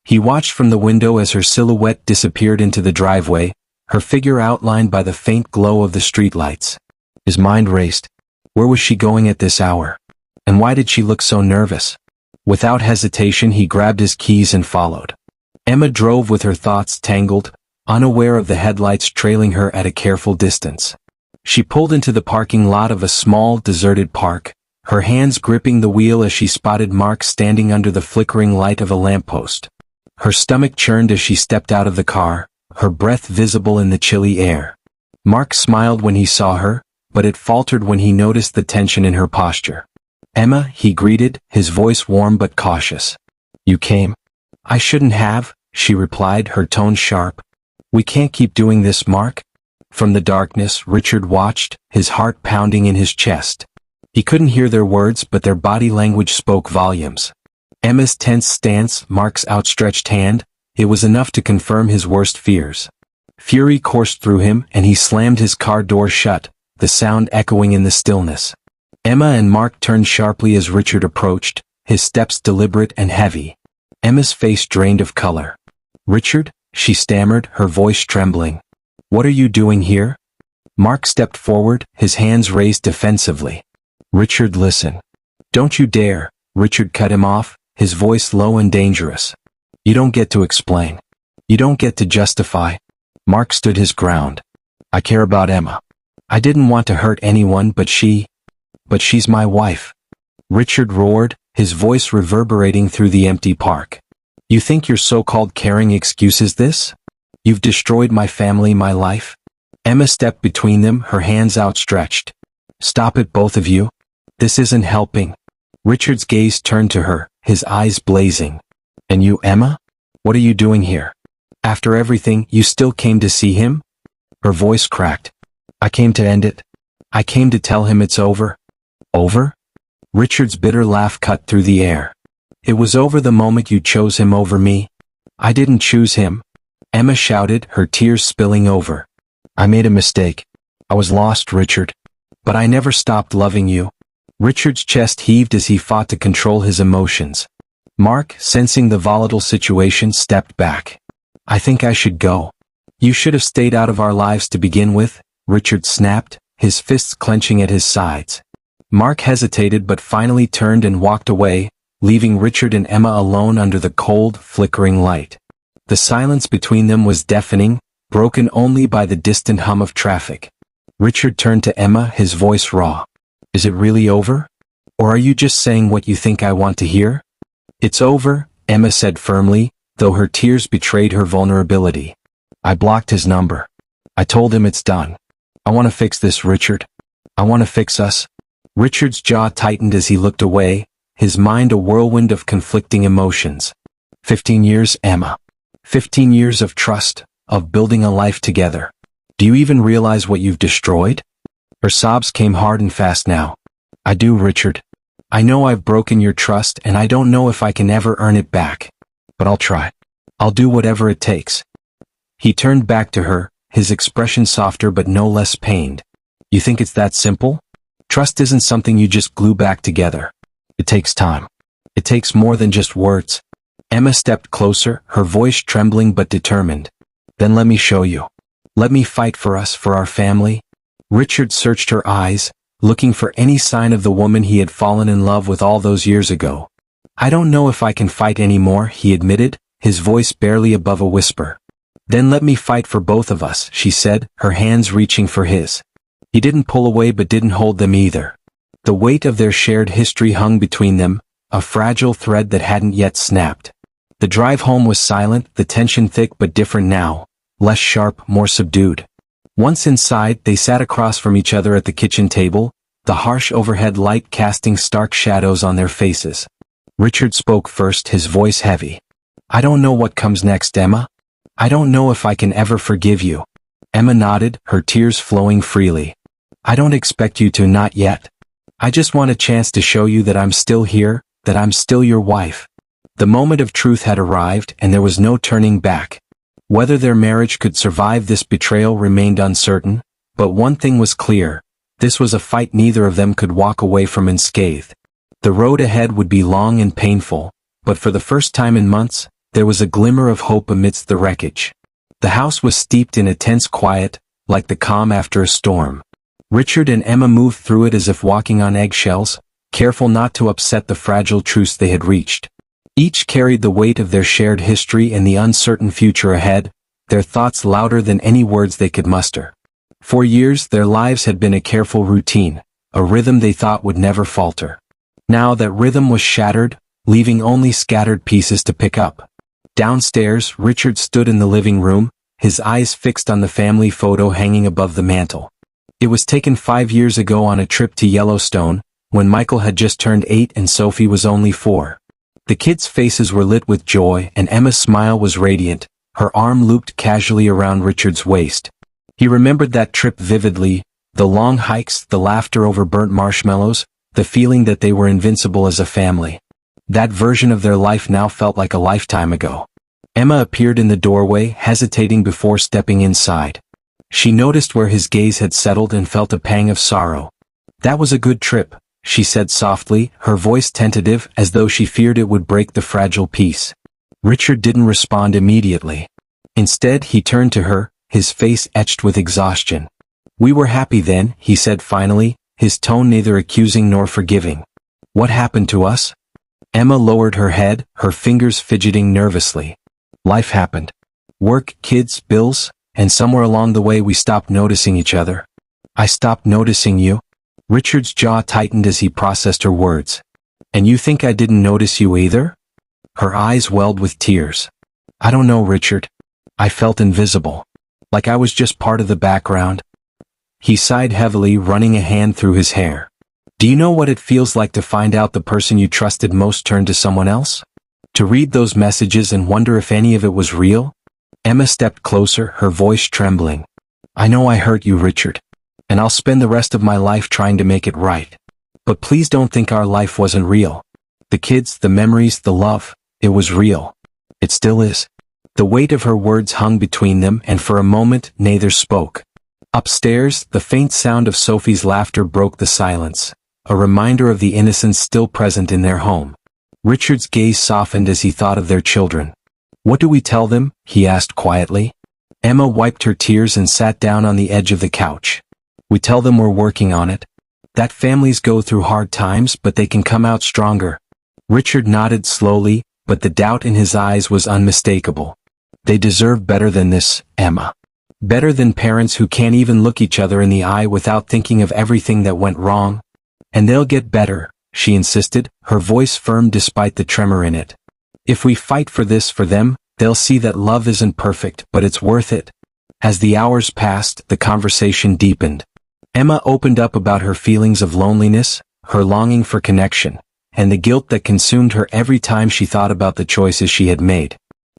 He watched from the window as her silhouette disappeared into the driveway, her figure outlined by the faint glow of the streetlights. His mind raced. Where was she going at this hour? And why did she look so nervous? Without hesitation he grabbed his keys and followed. Emma drove with her thoughts tangled, unaware of the headlights trailing her at a careful distance. She pulled into the parking lot of a small, deserted park, her hands gripping the wheel as she spotted Mark standing under the flickering light of a lamppost. Her stomach churned as she stepped out of the car, her breath visible in the chilly air. Mark smiled when he saw her, but it faltered when he noticed the tension in her posture. "Emma," he greeted, his voice warm but cautious. "You came?" "I shouldn't have," she replied, her tone sharp. "We can't keep doing this, Mark." From the darkness, Richard watched, his heart pounding in his chest. He couldn't hear their words, but their body language spoke volumes. Emma's tense stance, Mark's outstretched hand, it was enough to confirm his worst fears. Fury coursed through him, and he slammed his car door shut, the sound echoing in the stillness. Emma and Mark turned sharply as Richard approached, his steps deliberate and heavy. Emma's face drained of color. "Richard?" she stammered, her voice trembling. "What are you doing here?" Mark stepped forward, his hands raised defensively. "Richard, listen." "Don't you dare," Richard cut him off, his voice low and dangerous. "You don't get to explain. You don't get to justify." Mark stood his ground. "I care about Emma. I didn't want to hurt anyone, but she's my wife." Richard roared, his voice reverberating through the empty park. "You think your so-called caring excuse is this? You've destroyed my family, my life." Emma stepped between them, her hands outstretched. "Stop it, both of you. This isn't helping." Richard's gaze turned to her, his eyes blazing. "And you, Emma? What are you doing here? After everything, you still came to see him?" Her voice cracked. "I came to end it. I came to tell him it's over." "Over?" Richard's bitter laugh cut through the air. "It was over the moment you chose him over me." "I didn't choose him," Emma shouted, her tears spilling over. "I made a mistake. I was lost, Richard. But I never stopped loving you." Richard's chest heaved as he fought to control his emotions. Mark, sensing the volatile situation, stepped back. I think I should go. You should have stayed out of our lives to begin with, Richard snapped, his fists clenching at his sides. Mark hesitated but finally turned and walked away, leaving Richard and Emma alone under the cold, flickering light. The silence between them was deafening, broken only by the distant hum of traffic. Richard turned to Emma, his voice raw. Is it really over? Or are you just saying what you think I want to hear? It's over, Emma said firmly, though her tears betrayed her vulnerability. I blocked his number. I told him it's done. I want to fix this, Richard. I want to fix us. Richard's jaw tightened as he looked away, his mind a whirlwind of conflicting emotions. 15 years, Emma. 15 years of trust, of building a life together. Do you even realize what you've destroyed? Her sobs came hard and fast now. I do, Richard. I know I've broken your trust and I don't know if I can ever earn it back. But I'll try. I'll do whatever it takes. He turned back to her, his expression softer but no less pained. You think it's that simple? Trust isn't something you just glue back together. It takes time. It takes more than just words. Emma stepped closer, her voice trembling but determined. Then let me show you. Let me fight for us, for our family. Richard searched her eyes, looking for any sign of the woman he had fallen in love with all those years ago. I don't know if I can fight anymore, he admitted, his voice barely above a whisper. Then let me fight for both of us, she said, her hands reaching for his. He didn't pull away but didn't hold them either. The weight of their shared history hung between them, a fragile thread that hadn't yet snapped. The drive home was silent, the tension thick but different now, less sharp, more subdued. Once inside, they sat across from each other at the kitchen table, the harsh overhead light casting stark shadows on their faces. Richard spoke first, his voice heavy. I don't know what comes next, Emma. I don't know if I can ever forgive you. Emma nodded, her tears flowing freely. I don't expect you to, not yet. I just want a chance to show you that I'm still here, that I'm still your wife. The moment of truth had arrived and there was no turning back. Whether their marriage could survive this betrayal remained uncertain, but one thing was clear. This was a fight neither of them could walk away from unscathed. The road ahead would be long and painful, but for the first time in months, there was a glimmer of hope amidst the wreckage. The house was steeped in a tense quiet, like the calm after a storm. Richard and Emma moved through it as if walking on eggshells, careful not to upset the fragile truce they had reached. Each carried the weight of their shared history and the uncertain future ahead, their thoughts louder than any words they could muster. For years their lives had been a careful routine, a rhythm they thought would never falter. Now that rhythm was shattered, leaving only scattered pieces to pick up. Downstairs, Richard stood in the living room, his eyes fixed on the family photo hanging above the mantel. It was taken 5 years ago on a trip to Yellowstone, when Michael had just turned 8 and Sophie was only 4. The kids' faces were lit with joy and Emma's smile was radiant, her arm looped casually around Richard's waist. He remembered that trip vividly, the long hikes, the laughter over burnt marshmallows, the feeling that they were invincible as a family. That version of their life now felt like a lifetime ago. Emma appeared in the doorway, hesitating before stepping inside. She noticed where his gaze had settled and felt a pang of sorrow. That was a good trip, she said softly, her voice tentative as though she feared it would break the fragile peace. Richard didn't respond immediately. Instead, he turned to her, his face etched with exhaustion. We were happy then, he said finally, his tone neither accusing nor forgiving. What happened to us? Emma lowered her head, her fingers fidgeting nervously. Life happened. Work, kids, bills, and somewhere along the way we stopped noticing each other. I stopped noticing you. Richard's jaw tightened as he processed her words. And you think I didn't notice you either? Her eyes welled with tears. I don't know, Richard. I felt invisible. Like I was just part of the background. He sighed heavily, running a hand through his hair. Do you know what it feels like to find out the person you trusted most turned to someone else? To read those messages and wonder if any of it was real? Emma stepped closer, her voice trembling. I know I hurt you, Richard. And I'll spend the rest of my life trying to make it right. But please don't think our life wasn't real. The kids, the memories, the love, it was real. It still is. The weight of her words hung between them and for a moment neither spoke. Upstairs, the faint sound of Sophie's laughter broke the silence, a reminder of the innocence still present in their home. Richard's gaze softened as he thought of their children. "What do we tell them?" he asked quietly. Emma wiped her tears and sat down on the edge of the couch. "We tell them we're working on it. That families go through hard times, but they can come out stronger." Richard nodded slowly, but the doubt in his eyes was unmistakable. "They deserve better than this, Emma. Better than parents who can't even look each other in the eye without thinking of everything that went wrong. And they'll get better," she insisted, her voice firm despite the tremor in it. "If we fight for this for them, they'll see that love isn't perfect, but it's worth it." As the hours passed, the conversation deepened. Emma opened up about her feelings of loneliness, her longing for connection, and the guilt that consumed her every time she thought about the choices she had made.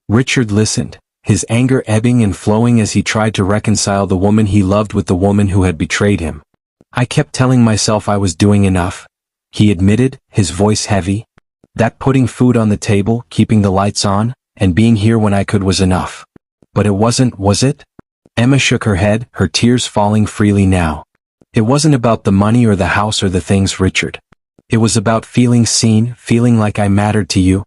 Richard listened, his anger ebbing and flowing as he tried to reconcile the woman he loved with the woman who had betrayed him. "I kept telling myself I was doing enough," he admitted, his voice heavy. "That putting food on the table, keeping the lights on, and being here when I could was enough. But it wasn't, was it?" Emma shook her head, her tears falling freely now. "It wasn't about the money or the house or the things, Richard. It was about feeling seen, feeling like I mattered to you."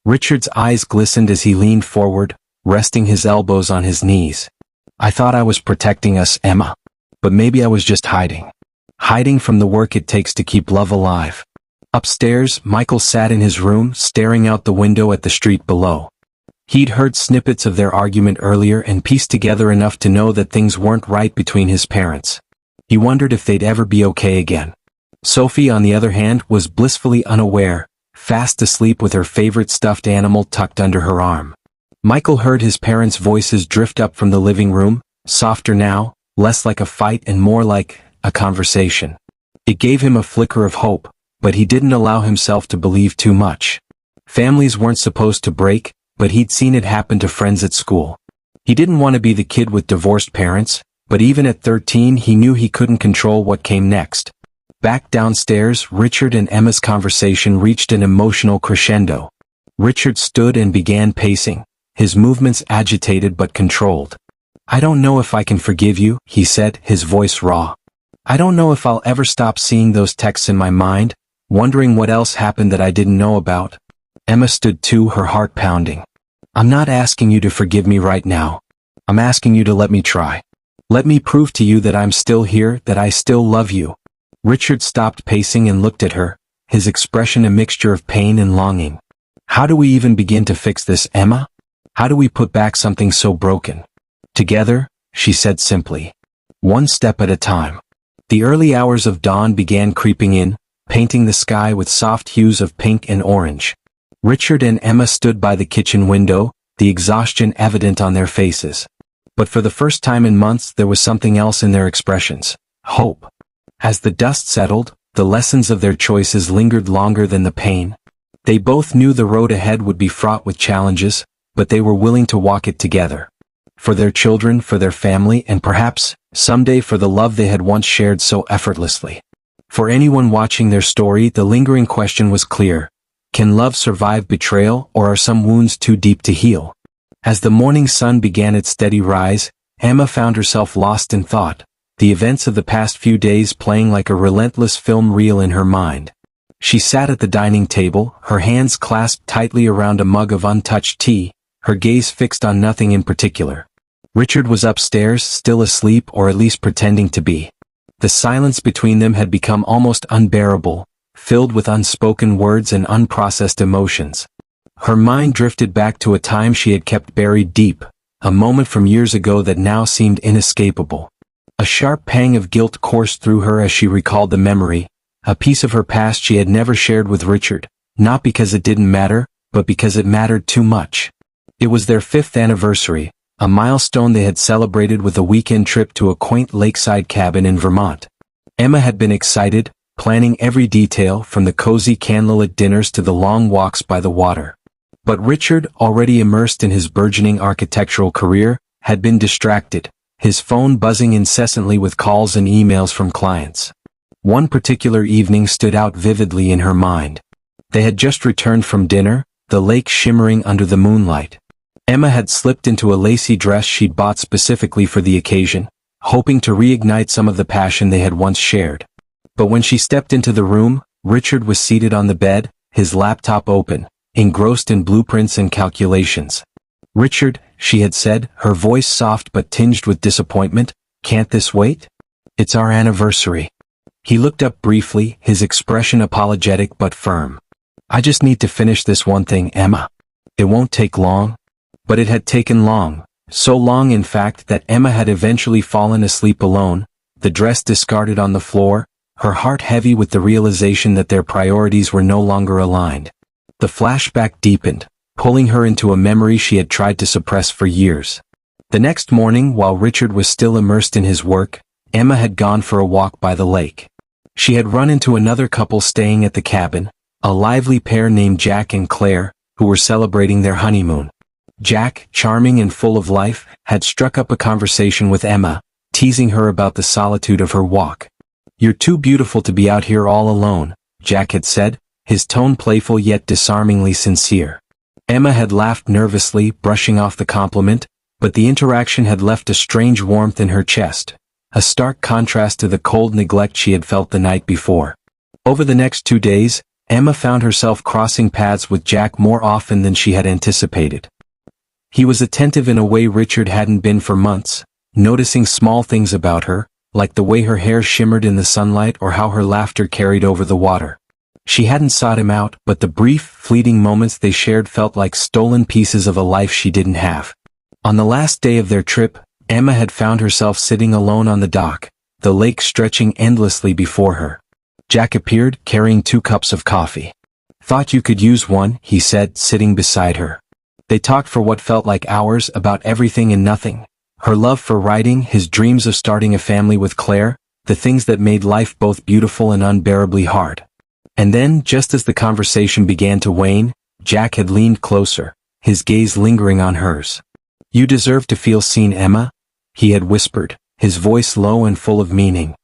Richard's eyes glistened as he leaned forward, resting his elbows on his knees. "I thought I was protecting us, Emma. But maybe I was just hiding. Hiding from the work it takes to keep love alive." Upstairs, Michael sat in his room, staring out the window at the street below. He'd heard snippets of their argument earlier and pieced together enough to know that things weren't right between his parents. He wondered if they'd ever be okay again. Sophie, on the other hand, was blissfully unaware, fast asleep with her favorite stuffed animal tucked under her arm. Michael heard his parents' voices drift up from the living room, softer now, less like a fight and more like a conversation. It gave him a flicker of hope, but he didn't allow himself to believe too much. Families weren't supposed to break, but he'd seen it happen to friends at school. He didn't want to be the kid with divorced parents, but even at 13 he knew he couldn't control what came next. Back downstairs, Richard and Emma's conversation reached an emotional crescendo. Richard stood and began pacing, his movements agitated but controlled. "I don't know if I can forgive you," he said, his voice raw. "I don't know if I'll ever stop seeing those texts in my mind, wondering what else happened that I didn't know about." Emma stood too, her heart pounding. "I'm not asking you to forgive me right now. I'm asking you to let me try. Let me prove to you that I'm still here, that I still love you." Richard stopped pacing and looked at her, his expression a mixture of pain and longing. "How do we even begin to fix this, Emma? How do we put back something so broken?" "Together," she said simply. "One step at a time." The early hours of dawn began creeping in, painting the sky with soft hues of pink and orange. Richard and Emma stood by the kitchen window, the exhaustion evident on their faces. But for the first time in months there was something else in their expressions: hope. As the dust settled, the lessons of their choices lingered longer than the pain. They both knew the road ahead would be fraught with challenges, but they were willing to walk it together. For their children, for their family, and perhaps, someday for the love they had once shared so effortlessly. For anyone watching their story, the lingering question was clear: can love survive betrayal, or are some wounds too deep to heal? As the morning sun began its steady rise, Emma found herself lost in thought, the events of the past few days playing like a relentless film reel in her mind. She sat at the dining table, her hands clasped tightly around a mug of untouched tea, her gaze fixed on nothing in particular. Richard was upstairs, still asleep, or at least pretending to be. The silence between them had become almost unbearable, filled with unspoken words and unprocessed emotions. Her mind drifted back to a time she had kept buried deep, a moment from years ago that now seemed inescapable. A sharp pang of guilt coursed through her as she recalled the memory, a piece of her past she had never shared with Richard, not because it didn't matter, but because it mattered too much. It was their 5th anniversary, a milestone they had celebrated with a weekend trip to a quaint lakeside cabin in Vermont. Emma had been excited, planning every detail from the cozy candlelit dinners to the long walks by the water. But Richard, already immersed in his burgeoning architectural career, had been distracted, his phone buzzing incessantly with calls and emails from clients. One particular evening stood out vividly in her mind. They had just returned from dinner, the lake shimmering under the moonlight. Emma had slipped into a lacy dress she'd bought specifically for the occasion, hoping to reignite some of the passion they had once shared. But when she stepped into the room, Richard was seated on the bed, his laptop open, engrossed in blueprints and calculations. "Richard," she had said, her voice soft but tinged with disappointment, "can't this wait? It's our anniversary." He looked up briefly, his expression apologetic but firm. "I just need to finish this one thing, Emma. It won't take long." But it had taken long, so long in fact that Emma had eventually fallen asleep alone, the dress discarded on the floor, her heart heavy with the realization that their priorities were no longer aligned. The flashback deepened, pulling her into a memory she had tried to suppress for years. The next morning, while Richard was still immersed in his work, Emma had gone for a walk by the lake. She had run into another couple staying at the cabin, a lively pair named Jack and Claire, who were celebrating their honeymoon. Jack, charming and full of life, had struck up a conversation with Emma, teasing her about the solitude of her walk. "You're too beautiful to be out here all alone," Jack had said, his tone playful yet disarmingly sincere. Emma had laughed nervously, brushing off the compliment, but the interaction had left a strange warmth in her chest, a stark contrast to the cold neglect she had felt the night before. Over the next 2 days, Emma found herself crossing paths with Jack more often than she had anticipated. He was attentive in a way Richard hadn't been for months, noticing small things about her, like the way her hair shimmered in the sunlight or how her laughter carried over the water. She hadn't sought him out, but the brief, fleeting moments they shared felt like stolen pieces of a life she didn't have. On the last day of their trip, Emma had found herself sitting alone on the dock, the lake stretching endlessly before her. Jack appeared, carrying 2 cups of coffee. "Thought you could use one," he said, sitting beside her. They talked for what felt like hours about everything and nothing. Her love for writing, his dreams of starting a family with Claire, the things that made life both beautiful and unbearably hard. And then, just as the conversation began to wane, Jack had leaned closer, his gaze lingering on hers. "You deserve to feel seen, Emma," he had whispered, his voice low and full of meaning.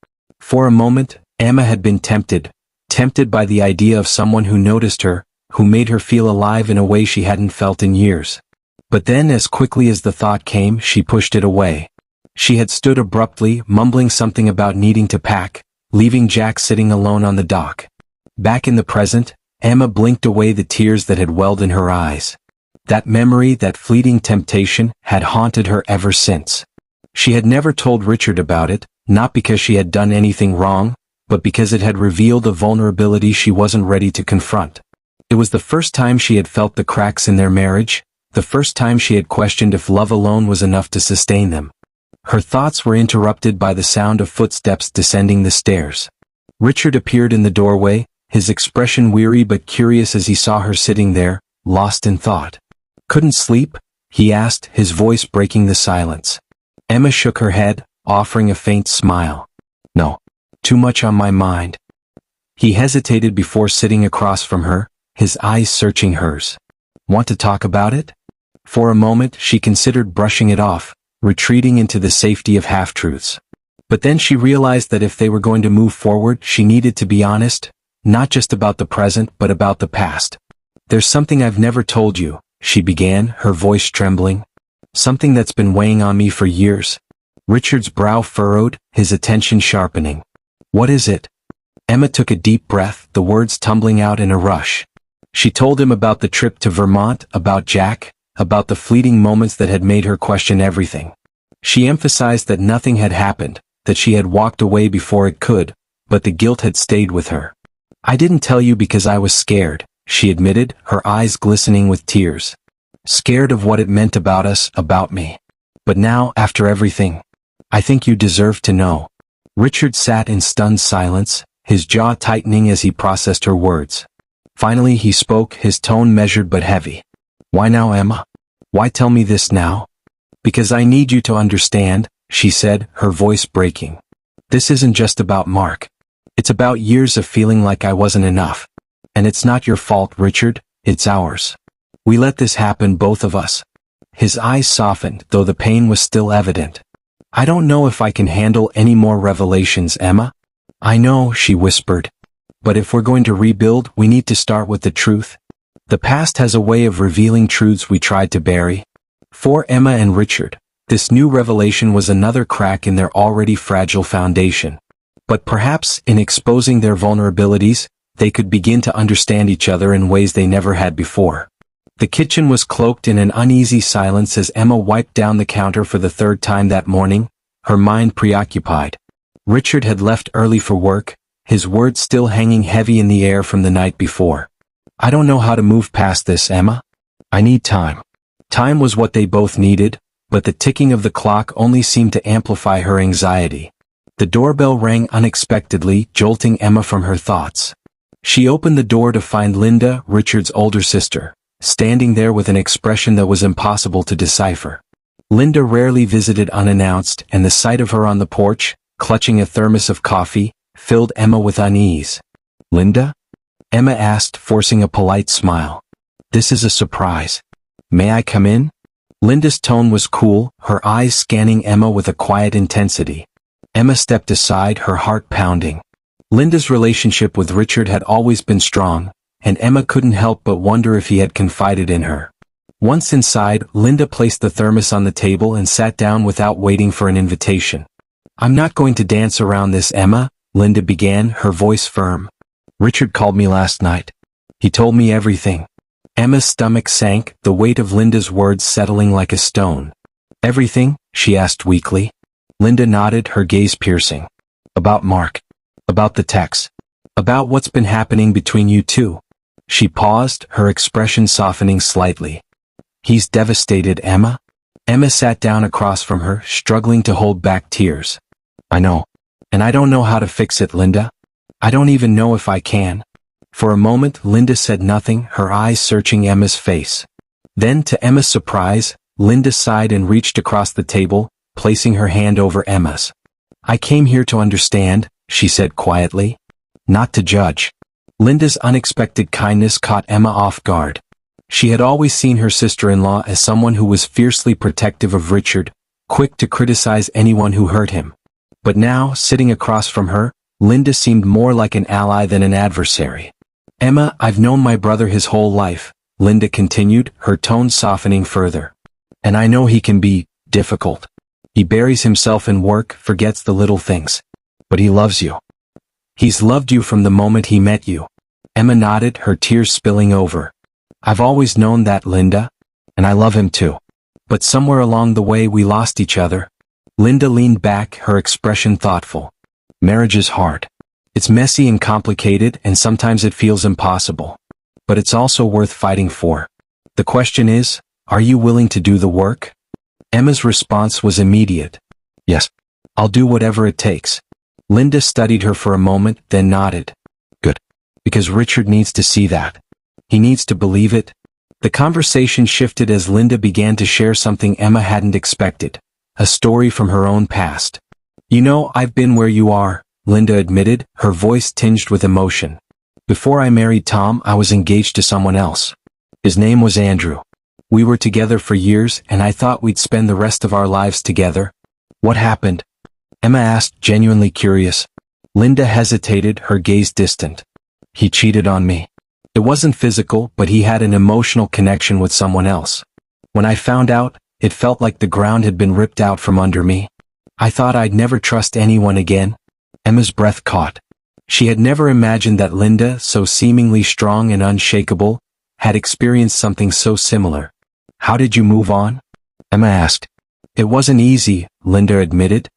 For a moment, Emma had been tempted by the idea of someone who noticed her, who made her feel alive in a way she hadn't felt in years. But then, as quickly as the thought came, she pushed it away. She had stood abruptly, mumbling something about needing to pack, leaving Jack sitting alone on the dock. Back in the present, Emma blinked away the tears that had welled in her eyes. That memory, that fleeting temptation, had haunted her ever since. She had never told Richard about it, not because she had done anything wrong, but because it had revealed a vulnerability she wasn't ready to confront. It was the first time she had felt the cracks in their marriage, the first time she had questioned if love alone was enough to sustain them. Her thoughts were interrupted by the sound of footsteps descending the stairs. Richard appeared in the doorway, his expression weary but curious as he saw her sitting there, lost in thought. "Couldn't sleep?" he asked, his voice breaking the silence. Emma shook her head, offering a faint smile. "No. Too much on my mind." He hesitated before sitting across from her, his eyes searching hers. "Want to talk about it?" For a moment, she considered brushing it off, retreating into the safety of half-truths. But then she realized that if they were going to move forward, she needed to be honest, not just about the present but about the past. "There's something I've never told you," she began, her voice trembling. "Something that's been weighing on me for years." Richard's brow furrowed, his attention sharpening. "What is it?" Emma took a deep breath, the words tumbling out in a rush. She told him about the trip to Vermont, about Jack, about the fleeting moments that had made her question everything. She emphasized that nothing had happened, that she had walked away before it could, but the guilt had stayed with her. "I didn't tell you because I was scared," she admitted, her eyes glistening with tears. "Scared of what it meant about us, about me. But now, after everything, I think you deserve to know." Richard sat in stunned silence, his jaw tightening as he processed her words. Finally he spoke, his tone measured but heavy. "Why now, Emma? Why tell me this now?" "Because I need you to understand," she said, her voice breaking. "This isn't just about Mark. It's about years of feeling like I wasn't enough. And it's not your fault, Richard, it's ours. We let this happen, both of us." His eyes softened, though the pain was still evident. "I don't know if I can handle any more revelations, Emma." "I know," she whispered. "But if we're going to rebuild, we need to start with the truth. The past has a way of revealing truths we tried to bury." For Emma and Richard, this new revelation was another crack in their already fragile foundation. But perhaps, in exposing their vulnerabilities, they could begin to understand each other in ways they never had before. The kitchen was cloaked in an uneasy silence as Emma wiped down the counter for the third time that morning, her mind preoccupied. Richard had left early for work, his words still hanging heavy in the air from the night before. "I don't know how to move past this, Emma. I need time." Time was what they both needed, but the ticking of the clock only seemed to amplify her anxiety. The doorbell rang unexpectedly, jolting Emma from her thoughts. She opened the door to find Linda, Richard's older sister, standing there with an expression that was impossible to decipher. Linda rarely visited unannounced, and the sight of her on the porch, clutching a thermos of coffee, filled Emma with unease. "Linda?" Emma asked, forcing a polite smile. "This is a surprise. May I come in?" Linda's tone was cool, her eyes scanning Emma with a quiet intensity. Emma stepped aside, her heart pounding. Linda's relationship with Richard had always been strong, and Emma couldn't help but wonder if he had confided in her. Once inside, Linda placed the thermos on the table and sat down without waiting for an invitation. "I'm not going to dance around this, Emma," Linda began, her voice firm. "Richard called me last night. He told me everything." Emma's stomach sank, the weight of Linda's words settling like a stone. "Everything?" she asked weakly. Linda nodded, her gaze piercing. "About Mark. About the text. About what's been happening between you two." She paused, her expression softening slightly. "He's devastated, Emma." Emma sat down across from her, struggling to hold back tears. "I know. And I don't know how to fix it, Linda. I don't even know if I can." For a moment, Linda said nothing, her eyes searching Emma's face. Then, to Emma's surprise, Linda sighed and reached across the table, placing her hand over Emma's. "I came here to understand," she said quietly. "Not to judge." Linda's unexpected kindness caught Emma off guard. She had always seen her sister-in-law as someone who was fiercely protective of Richard, quick to criticize anyone who hurt him. But now, sitting across from her, Linda seemed more like an ally than an adversary. "Emma, I've known my brother his whole life," Linda continued, her tone softening further. "And I know he can be difficult. He buries himself in work, forgets the little things. But he loves you. He's loved you from the moment he met you." Emma nodded, her tears spilling over. "I've always known that, Linda. And I love him too. But somewhere along the way we lost each other." Linda leaned back, her expression thoughtful. "Marriage is hard. It's messy and complicated, and sometimes it feels impossible. But it's also worth fighting for. The question is, are you willing to do the work?" Emma's response was immediate. "Yes. I'll do whatever it takes." Linda studied her for a moment, then nodded. "Good. Because Richard needs to see that. He needs to believe it." The conversation shifted as Linda began to share something Emma hadn't expected, a story from her own past. "You know, I've been where you are," Linda admitted, her voice tinged with emotion. "Before I married Tom, I was engaged to someone else. His name was Andrew. We were together for years, and I thought we'd spend the rest of our lives together." "What happened?" Emma asked, genuinely curious. Linda hesitated, her gaze distant. "He cheated on me. It wasn't physical, but he had an emotional connection with someone else. When I found out, it felt like the ground had been ripped out from under me. I thought I'd never trust anyone again." Emma's breath caught. She had never imagined that Linda, so seemingly strong and unshakable, had experienced something so similar. "How did you move on?" Emma asked. "It wasn't easy," Linda admitted.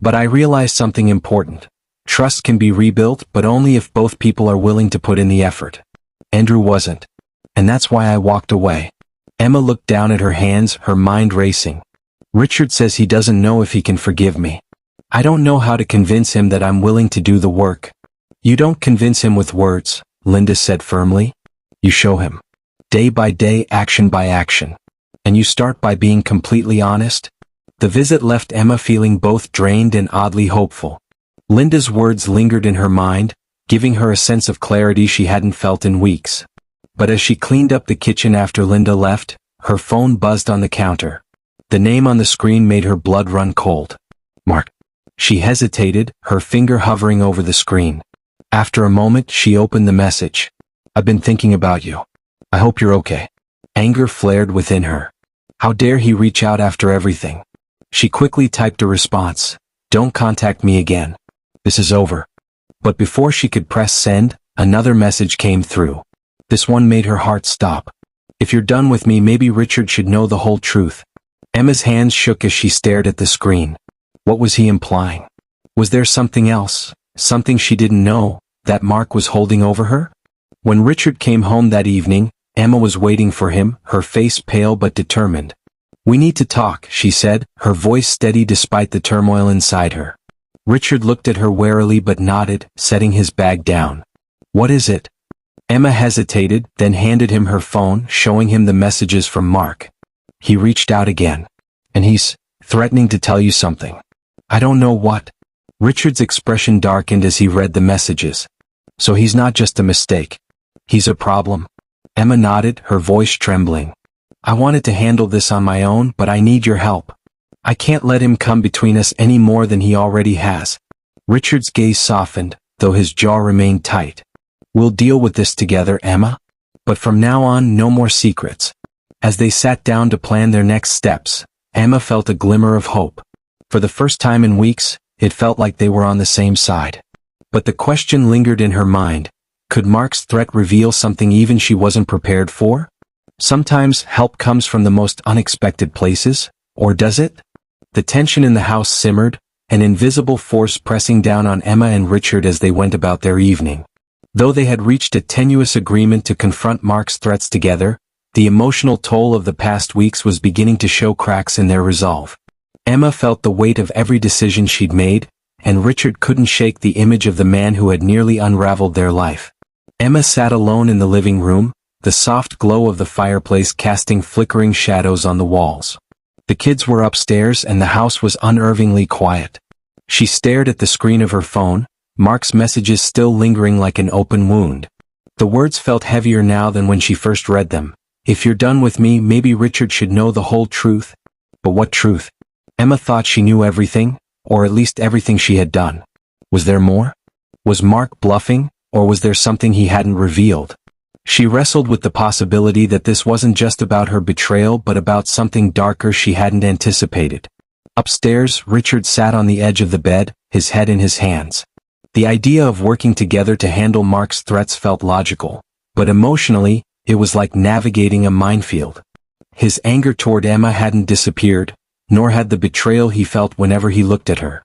"But I realized something important. Trust can be rebuilt, but only if both people are willing to put in the effort. Andrew wasn't. And that's why I walked away." Emma looked down at her hands, her mind racing. "Richard says he doesn't know if he can forgive me. I don't know how to convince him that I'm willing to do the work." "You don't convince him with words," Linda said firmly. "You show him. Day by day, action by action. And you start by being completely honest." The visit left Emma feeling both drained and oddly hopeful. Linda's words lingered in her mind, giving her a sense of clarity she hadn't felt in weeks. But as she cleaned up the kitchen after Linda left, her phone buzzed on the counter. The name on the screen made her blood run cold. "Mark." She hesitated, her finger hovering over the screen. After a moment, she opened the message. "I've been thinking about you. I hope you're okay." Anger flared within her. How dare he reach out after everything? She quickly typed a response. "Don't contact me again. This is over." But before she could press send, Another message came through. This one made her heart stop. If you're done with me, maybe Richard should know the whole truth. Emma's hands shook as she stared at the screen. What was he implying? Was there something else, something she didn't know, that Mark was holding over her? When Richard came home that evening, Emma was waiting for him, her face pale but determined. We need to talk, she said, her voice steady despite the turmoil inside her. Richard looked at her warily but nodded, setting his bag down. What is it? Emma hesitated, then handed him her phone, showing him the messages from Mark. He reached out again. And he's threatening to tell you something. I don't know what. Richard's expression darkened as he read the messages. So he's not just a mistake. He's a problem. Emma nodded, her voice trembling. I wanted to handle this on my own, but I need your help. I can't let him come between us any more than he already has. Richard's gaze softened, though his jaw remained tight. We'll deal with this together, Emma. But from now on, no more secrets. As they sat down to plan their next steps, Emma felt a glimmer of hope. For the first time in weeks, it felt like they were on the same side. But the question lingered in her mind. Could Mark's threat reveal something even she wasn't prepared for? Sometimes help comes from the most unexpected places, or does it? The tension in the house simmered, an invisible force pressing down on Emma and Richard as they went about their evening. Though they had reached a tenuous agreement to confront Mark's threats together, the emotional toll of the past weeks was beginning to show cracks in their resolve. Emma felt the weight of every decision she'd made, and Richard couldn't shake the image of the man who had nearly unraveled their life. Emma sat alone in the living room, the soft glow of the fireplace casting flickering shadows on the walls. The kids were upstairs and the house was unnervingly quiet. She stared at the screen of her phone, Mark's messages still lingering like an open wound. The words felt heavier now than when she first read them. If you're done with me, maybe Richard should know the whole truth. But what truth? Emma thought she knew everything, or at least everything she had done. Was there more? Was Mark bluffing, or was there something he hadn't revealed? She wrestled with the possibility that this wasn't just about her betrayal but about something darker she hadn't anticipated. Upstairs, Richard sat on the edge of the bed, his head in his hands. The idea of working together to handle Mark's threats felt logical, but emotionally, it was like navigating a minefield. His anger toward Emma hadn't disappeared, nor had the betrayal he felt whenever he looked at her.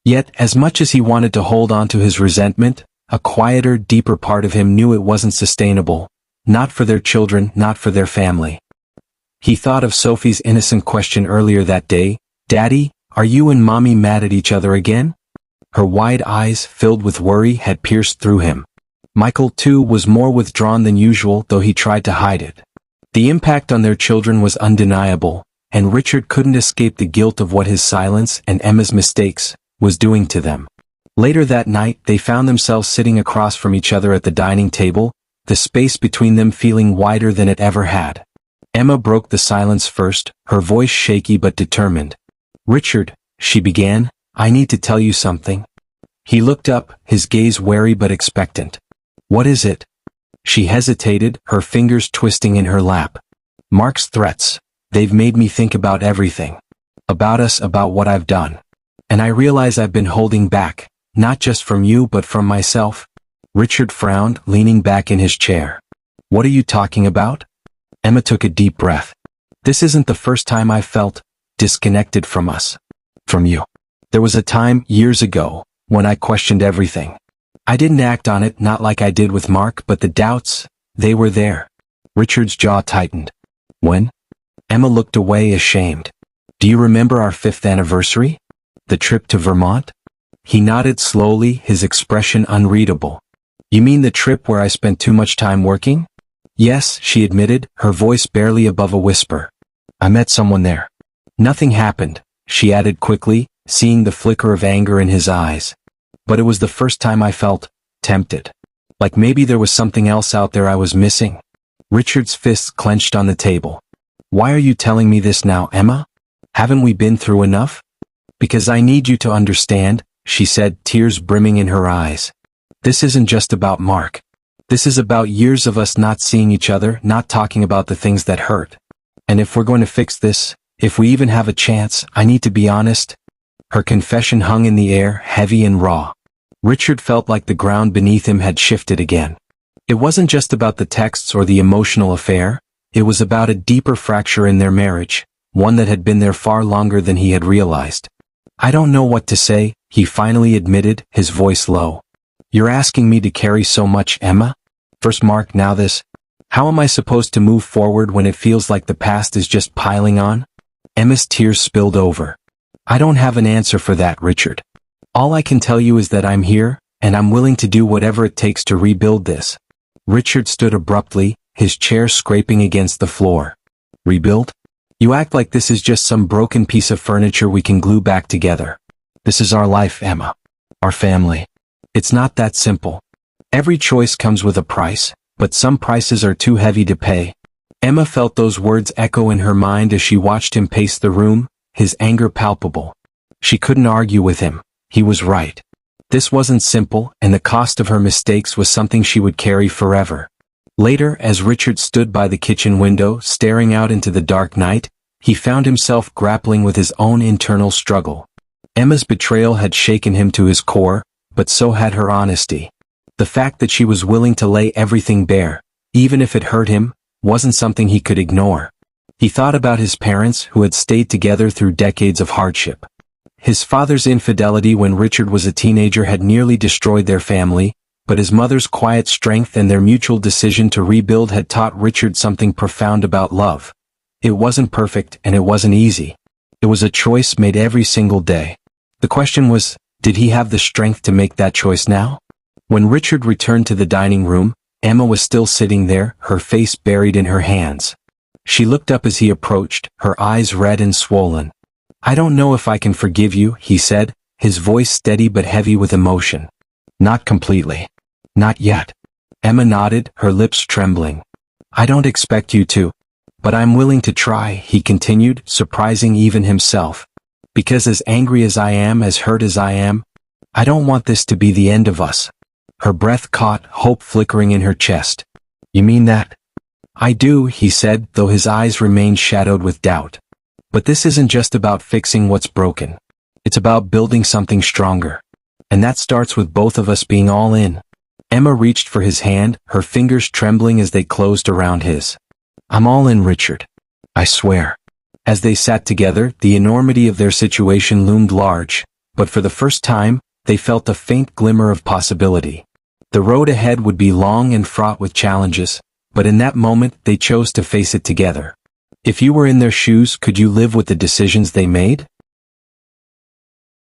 Yet, as much as he wanted to hold on to his resentment, a quieter, deeper part of him knew it wasn't sustainable. Not for their children, not for their family. He thought of Sophie's innocent question earlier that day, Daddy, are you and Mommy mad at each other again? Her wide eyes, filled with worry, had pierced through him. Michael, too, was more withdrawn than usual, though he tried to hide it. The impact on their children was undeniable, and Richard couldn't escape the guilt of what his silence and Emma's mistakes was doing to them. Later that night, they found themselves sitting across from each other at the dining table, the space between them feeling wider than it ever had. Emma broke the silence first, her voice shaky but determined. Richard, she began, I need to tell you something. He looked up, his gaze wary but expectant. What is it? She hesitated, her fingers twisting in her lap. Mark's threats. They've made me think about everything. About us, about what I've done. And I realize I've been holding back, not just from you but from myself. Richard frowned, leaning back in his chair. What are you talking about? Emma took a deep breath. This isn't the first time I've felt disconnected from us. From you. There was a time, years ago, when I questioned everything. I didn't act on it, not like I did with Mark, but the doubts, they were there. Richard's jaw tightened. When? Emma looked away, ashamed. Do you remember our 5th anniversary? The trip to Vermont? He nodded slowly, his expression unreadable. You mean the trip where I spent too much time working? Yes, she admitted, her voice barely above a whisper. I met someone there. Nothing happened, she added quickly, seeing the flicker of anger in his eyes. But it was the first time I felt tempted. Like maybe there was something else out there I was missing. Richard's fists clenched on the table. Why are you telling me this now, Emma? Haven't we been through enough? Because I need you to understand, she said, tears brimming in her eyes. This isn't just about Mark. This is about years of us not seeing each other, not talking about the things that hurt. And if we're going to fix this, if we even have a chance, I need to be honest. Her confession hung in the air, heavy and raw. Richard felt like the ground beneath him had shifted again. It wasn't just about the texts or the emotional affair, it was about a deeper fracture in their marriage, one that had been there far longer than he had realized. "I don't know what to say," he finally admitted, his voice low. "You're asking me to carry so much, Emma? First Mark, now this. How am I supposed to move forward when it feels like the past is just piling on?" Emma's tears spilled over. "I don't have an answer for that, Richard. All I can tell you is that I'm here, and I'm willing to do whatever it takes to rebuild this." Richard stood abruptly, his chair scraping against the floor. "Rebuild? You act like this is just some broken piece of furniture we can glue back together. This is our life, Emma. Our family. It's not that simple. Every choice comes with a price, but some prices are too heavy to pay." Emma felt those words echo in her mind as she watched him pace the room, his anger palpable. She couldn't argue with him. He was right. This wasn't simple, and the cost of her mistakes was something she would carry forever. Later, as Richard stood by the kitchen window, staring out into the dark night, he found himself grappling with his own internal struggle. Emma's betrayal had shaken him to his core, but so had her honesty. The fact that she was willing to lay everything bare, even if it hurt him, wasn't something he could ignore. He thought about his parents who had stayed together through decades of hardship. His father's infidelity when Richard was a teenager had nearly destroyed their family, but his mother's quiet strength and their mutual decision to rebuild had taught Richard something profound about love. It wasn't perfect and it wasn't easy. It was a choice made every single day. The question was, did he have the strength to make that choice now? When Richard returned to the dining room, Emma was still sitting there, her face buried in her hands. She looked up as he approached, her eyes red and swollen. "I don't know if I can forgive you," he said, his voice steady but heavy with emotion. "Not completely. Not yet." Emma nodded, her lips trembling. "I don't expect you to. But I'm willing to try," he continued, surprising even himself. "Because as angry as I am, as hurt as I am, I don't want this to be the end of us." Her breath caught, hope flickering in her chest. "You mean that?" "I do," he said, though his eyes remained shadowed with doubt. "But this isn't just about fixing what's broken. It's about building something stronger. And that starts with both of us being all in." Emma reached for his hand, her fingers trembling as they closed around his. "I'm all in, Richard. I swear." As they sat together, the enormity of their situation loomed large, but for the first time, they felt a faint glimmer of possibility. The road ahead would be long and fraught with challenges, but in that moment they chose to face it together. "If you were in their shoes, could you live with the decisions they made?"